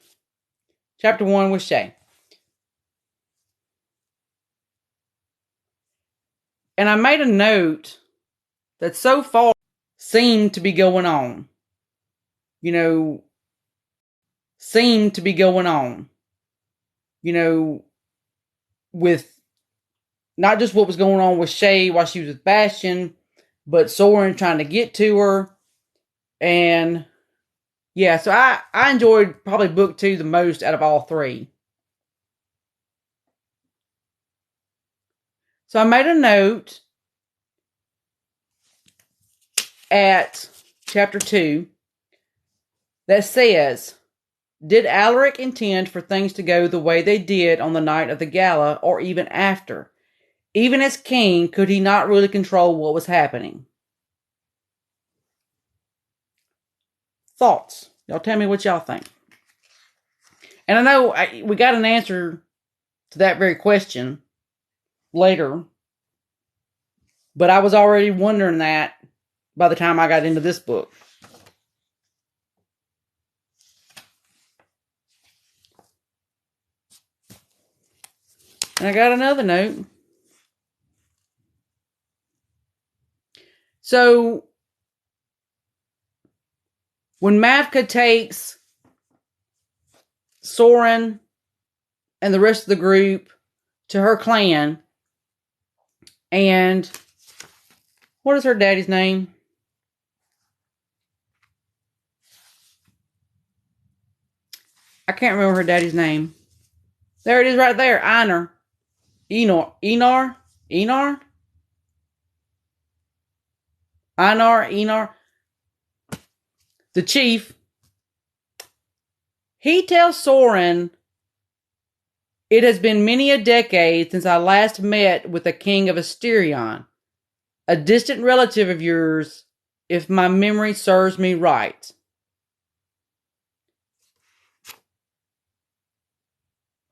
chapter 1 with Shay. And I made a note that so far seemed to be going on. You know, seemed to be going on. You know, with not just what was going on with Shay while she was with Bastian, but Soren trying to get to her. And yeah, so I enjoyed probably book 2 the most out of all 3. So I made a note at chapter 2 that says, did Alaric intend for things to go the way they did on the night of the gala, or even after? Even as king, could he not really control what was happening? Thoughts? Y'all tell me what y'all think. And I know we got an answer to that very question later, but I was already wondering that by the time I got into this book. And I got another note. So, when Mavka takes Soren and the rest of the group to her clan, and what is her daddy's name? I can't remember her daddy's name. There it is right there. Einar. Einar. The chief. He tells Soren, it has been many a decade since I last met with the king of Asterion, a distant relative of yours, if my memory serves me right.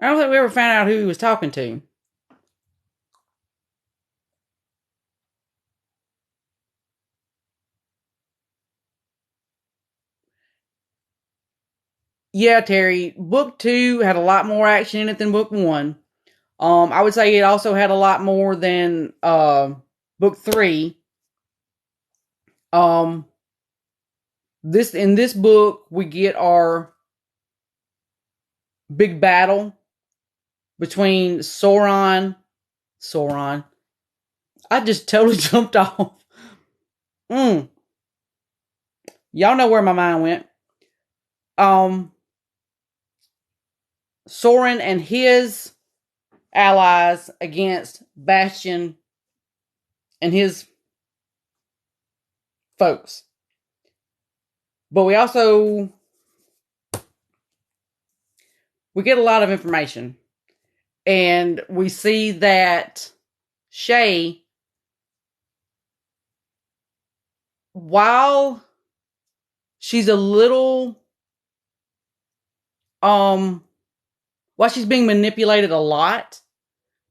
I don't think we ever found out who he was talking to. Yeah, Terry, book 2 had a lot more action in it than book 1. I would say it also had a lot more than book 3. In this book we get our big battle between Sauron. I just totally jumped off. Y'all know where my mind went. Soren and his allies against Bastian and his folks. But we get a lot of information. And we see that Shay, while she's a little, while she's being manipulated a lot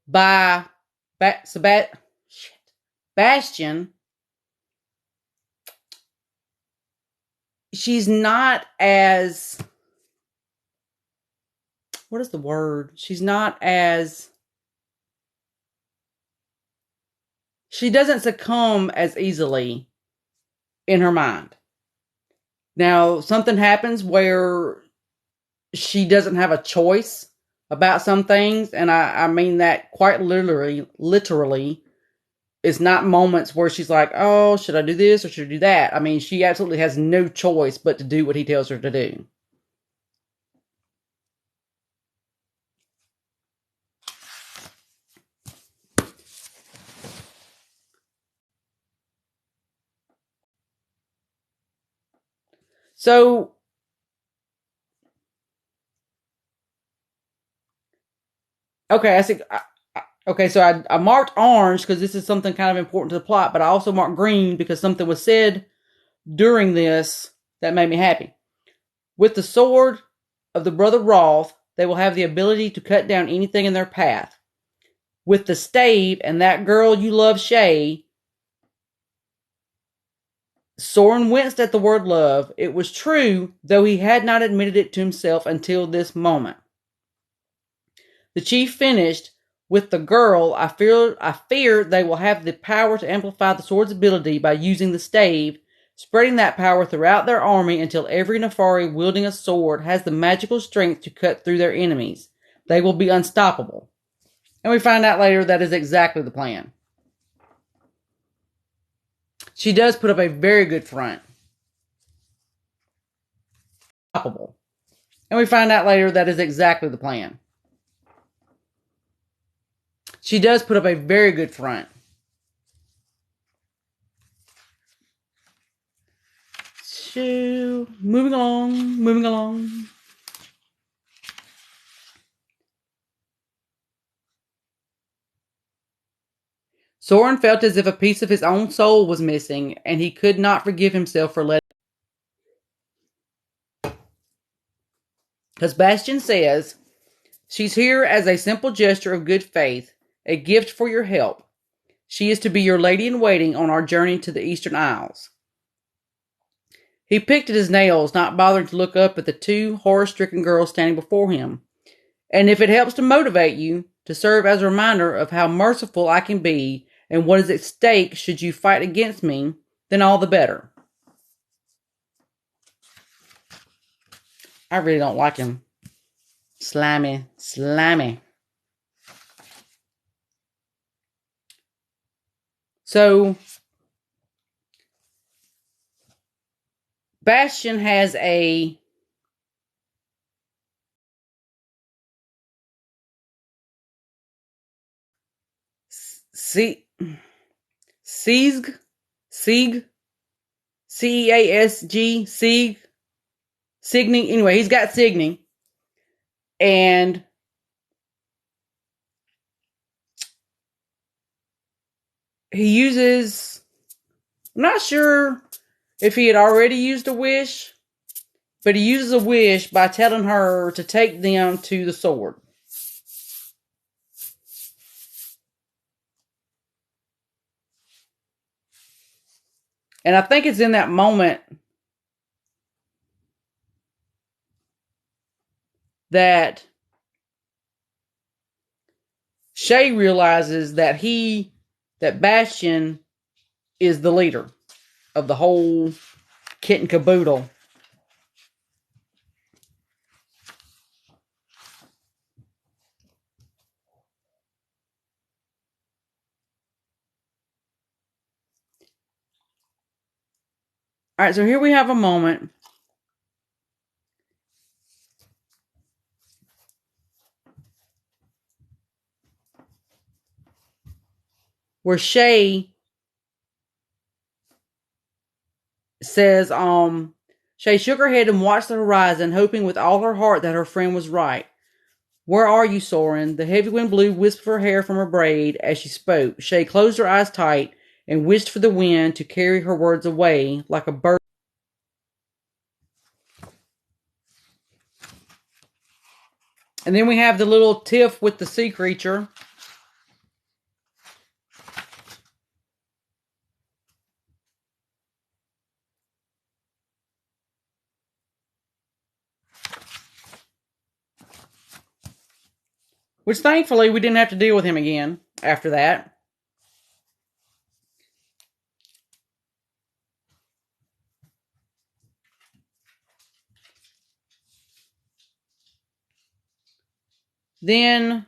by Bastion, she's not as, what is the word? She doesn't succumb as easily in her mind. Now, something happens where she doesn't have a choice about some things, and I mean that quite literally. It's not moments where she's like, oh, should I do this or should I do that? I mean, she absolutely has no choice but to do what he tells her to do. So, okay, I see. Okay, so I marked orange because this is something kind of important to the plot, but I also marked green because something was said during this that made me happy. With the sword of the brother Roth, they will have the ability to cut down anything in their path. With the stave and that girl you love, Shay, Soren winced at the word love. It was true, though he had not admitted it to himself until this moment. The chief finished, with the girl, I fear they will have the power to amplify the sword's ability by using the stave, spreading that power throughout their army until every Nefari wielding a sword has the magical strength to cut through their enemies. They will be unstoppable. And we find out later that is exactly the plan. She does put up a very good front. Unstoppable. And we find out later that is exactly the plan. She does put up a very good front. So, moving along. Soren felt as if a piece of his own soul was missing, and he could not forgive himself for letting. Because Bastion says, she's here as a simple gesture of good faith, a gift for your help. She is to be your lady-in-waiting on our journey to the Eastern Isles. He picked at his nails, not bothering to look up at the two horror-stricken girls standing before him. And if it helps to motivate you, to serve as a reminder of how merciful I can be and what is at stake should you fight against me, then all the better. I really don't like him. Slimy. So, Bastion has a Sieg, Ceasg, signing. Anyway, he's got signing, and he uses. I'm not sure if he had already used a wish, but he uses a wish by telling her to take them to the sword. And I think it's in that moment that Shay realizes that Bastion is the leader of the whole kit and caboodle. All right, so here we have a moment where Shay says, Shay shook her head and watched the horizon, hoping with all her heart that her friend was right. Where are you, Soren? The heavy wind blew wisps of her hair from her braid as she spoke. Shay closed her eyes tight and wished for the wind to carry her words away like a bird. And then we have the little tiff with the sea creature. Which thankfully we didn't have to deal with him again after that. Then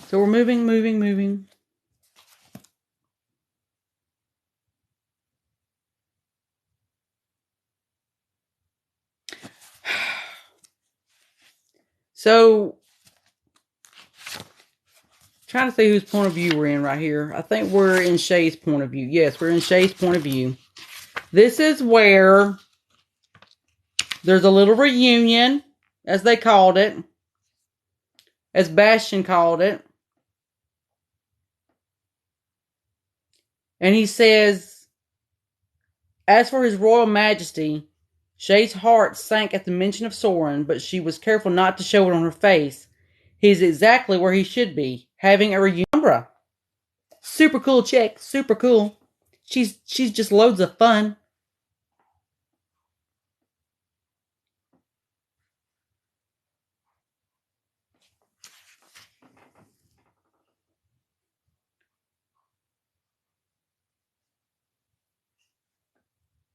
so we're moving. So trying to see whose point of view we're in right here. I think we're in Shay's point of view. Yes, we're in Shay's point of view. This is where there's a little reunion, as they called it, as Bastian called it. And he says, as for his royal majesty, Shay's heart sank at the mention of Soren, but she was careful not to show it on her face. He's exactly where he should be, having a reunion. Super cool chick, super cool. She's just loads of fun.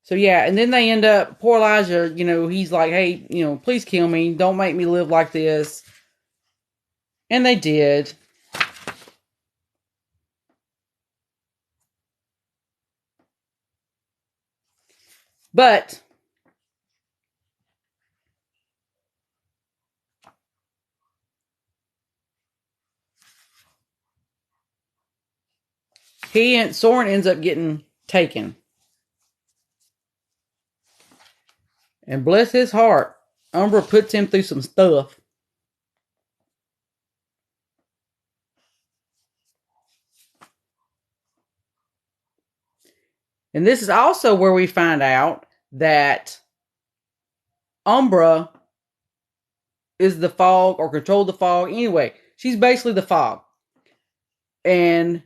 So yeah, and then they end up, poor Elijah, he's like, hey, please kill me. Don't make me live like this. And they did. But Soren ends up getting taken. And bless his heart, Umbra puts him through some stuff. And this is also where we find out that Umbra is the fog or controlled the fog. Anyway, she's basically the fog. And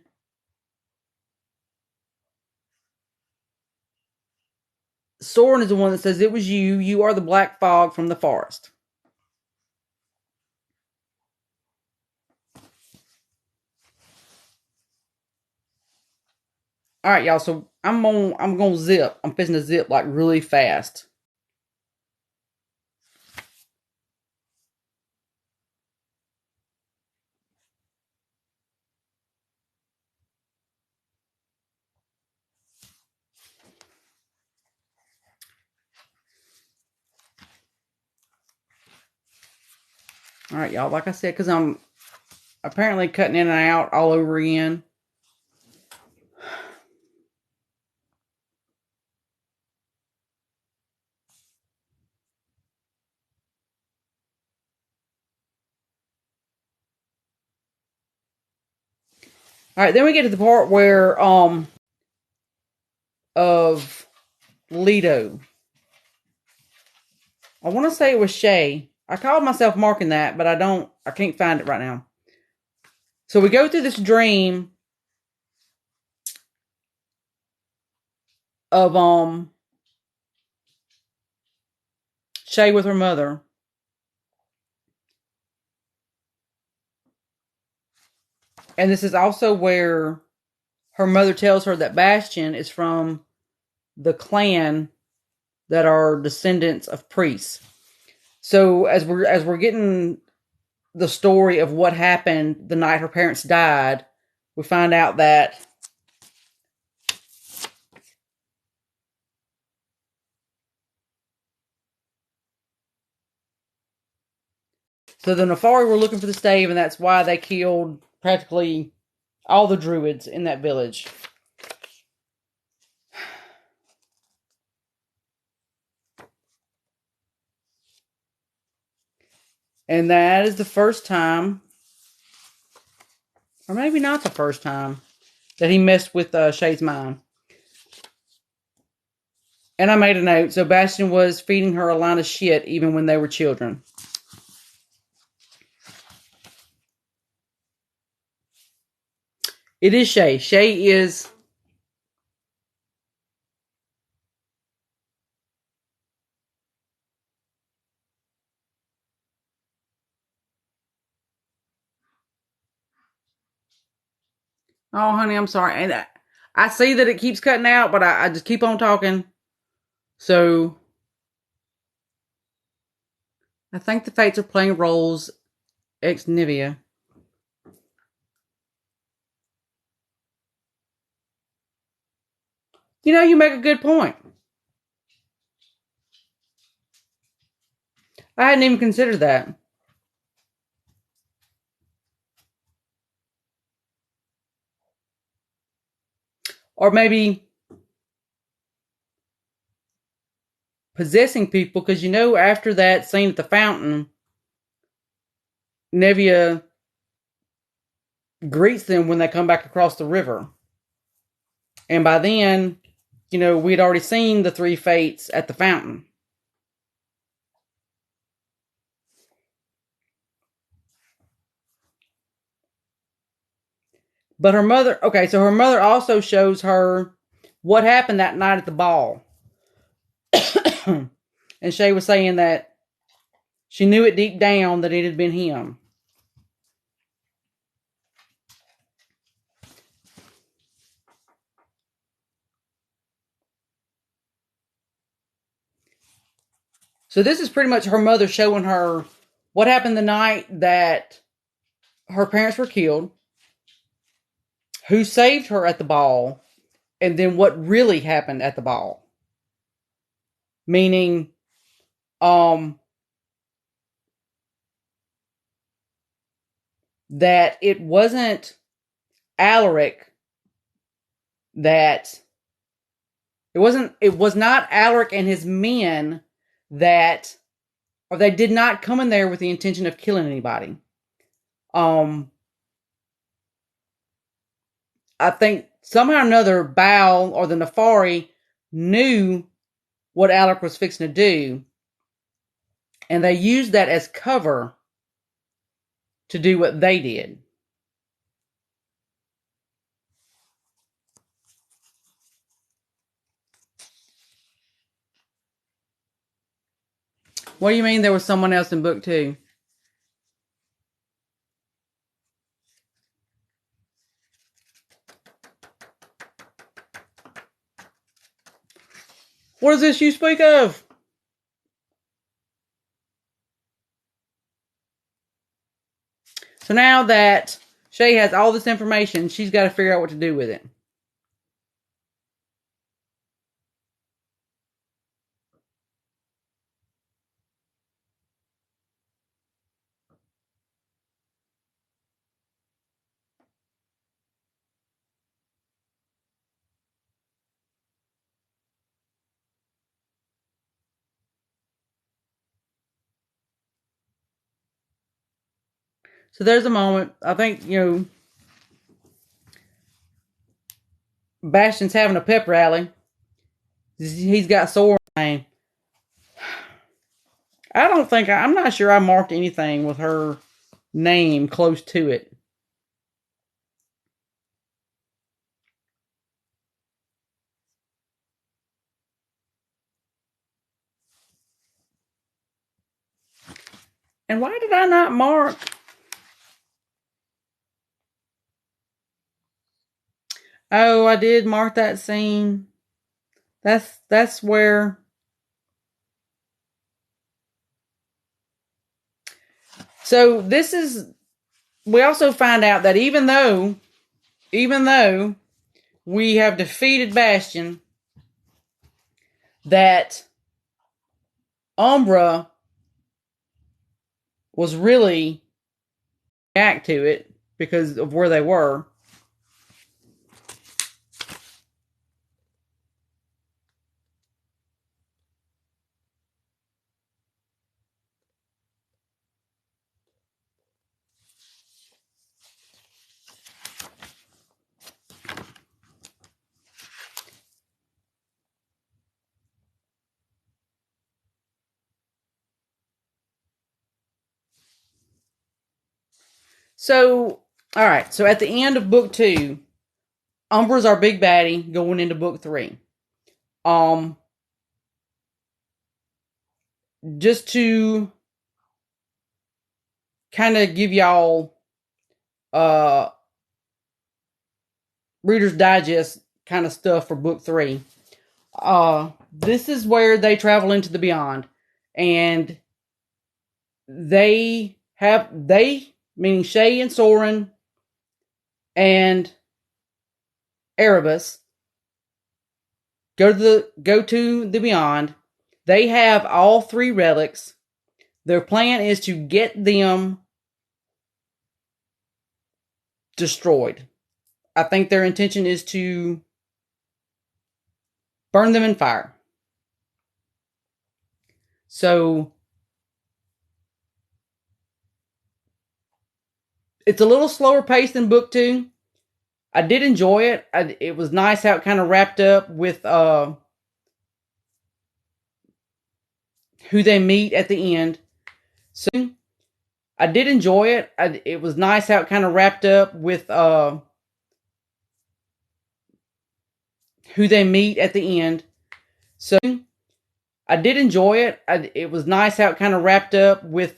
Soren is the one that says, it was you. You are the black fog from the forest. All right, y'all. So I'm gonna zip. I'm fixing to zip like really fast. All right, y'all. Like I said, because I'm apparently cutting in and out all over again. All right, then we get to the part where of Leto. I want to say it was Shay. I called myself marking that, but I can't find it right now. So we go through this dream of Shay with her mother. And this is also where her mother tells her that Bastian is from the clan that are descendants of priests. So as we're getting the story of what happened the night her parents died, we find out that So the Nefari were looking for the stave, and that's why they killed practically all the druids in that village. And that is the first time, or maybe not the first time, that he messed with Shay's mind. And I made a note. So Bastion was feeding her a line of shit even when they were children. It is Shay. Shay is... Oh, honey, I'm sorry. And I see that it keeps cutting out, but I just keep on talking. So, I think the Fates are playing roles ex Nivea. You know, you make a good point. I hadn't even considered that. Or maybe possessing people, because you know, after that scene at the fountain, Nevia greets them when they come back across the river. And by then, you know, we'd already seen the three Fates at the fountain. But her mother, okay, so her mother also shows her what happened that night at the ball. And Shay was saying that she knew it deep down that it had been him. So this is pretty much her mother showing her what happened the night that her parents were killed, who saved her at the ball, and then what really happened at the ball. Meaning, that it wasn't Alaric that... It was not Alaric and his men that... Or they did not come in there with the intention of killing anybody. I think somehow or another, Baal or the Nefari knew what Alaric was fixing to do, and they used that as cover to do what they did. What do you mean there was someone else in book 2? What is this you speak of? So now that Shay has all this information, she's got to figure out what to do with it. So there's a moment, I think, you know, Bastion's having a pep rally. He's got sore name. I'm not sure I marked anything with her name close to it. And why did I not mark? Oh, I did mark that scene. That's where... So this is... We also find out that even though we have defeated Bastion, that Umbra was really react to it because of where they were. So, all right. So at the end of book 2, Umbra's our big baddie going into book 3. Just to kind of give y'all Reader's Digest kind of stuff for book 3. This is where they travel into the beyond, and they meaning Shay and Soren and Erebus go to the beyond. They have all 3 relics. Their plan is to get them destroyed. I think their intention is to burn them in fire. So it's a little slower paced than book 2. I did enjoy it. It was nice how it kind of wrapped up with who they meet at the end. So I did enjoy it. It was nice how it kind of wrapped up with who they meet at the end. So I did enjoy it. It was nice how it kind of wrapped up with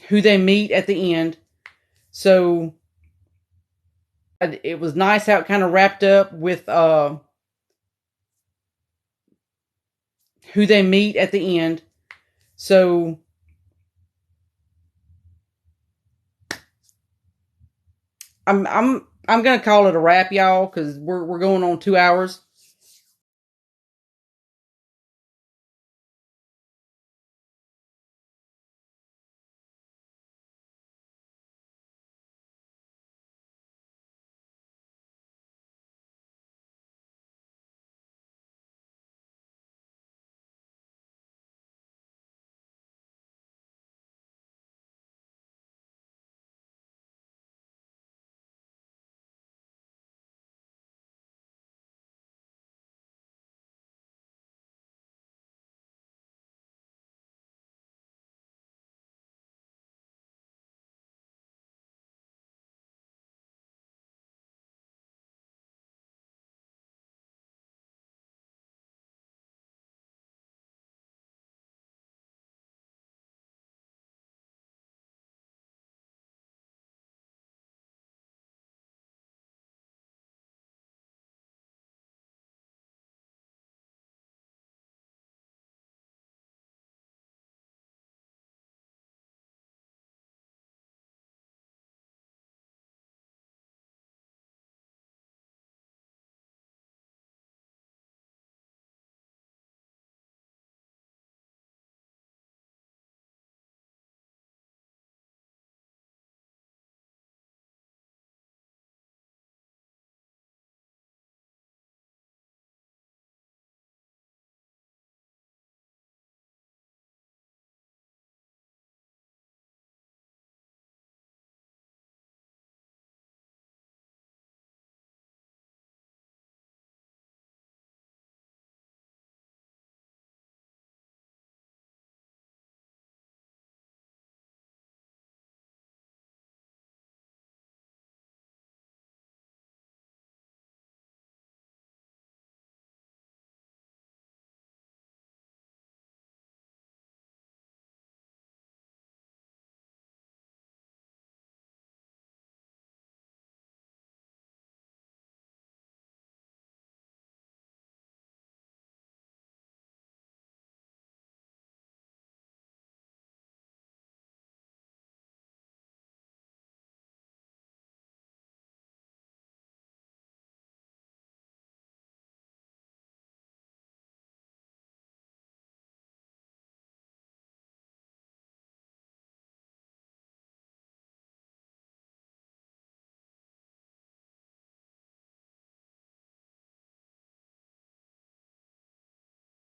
who they meet at the end. So it was nice how it kind of wrapped up with who they meet at the end. So I'm gonna call it a wrap, y'all, because we're going on 2 hours.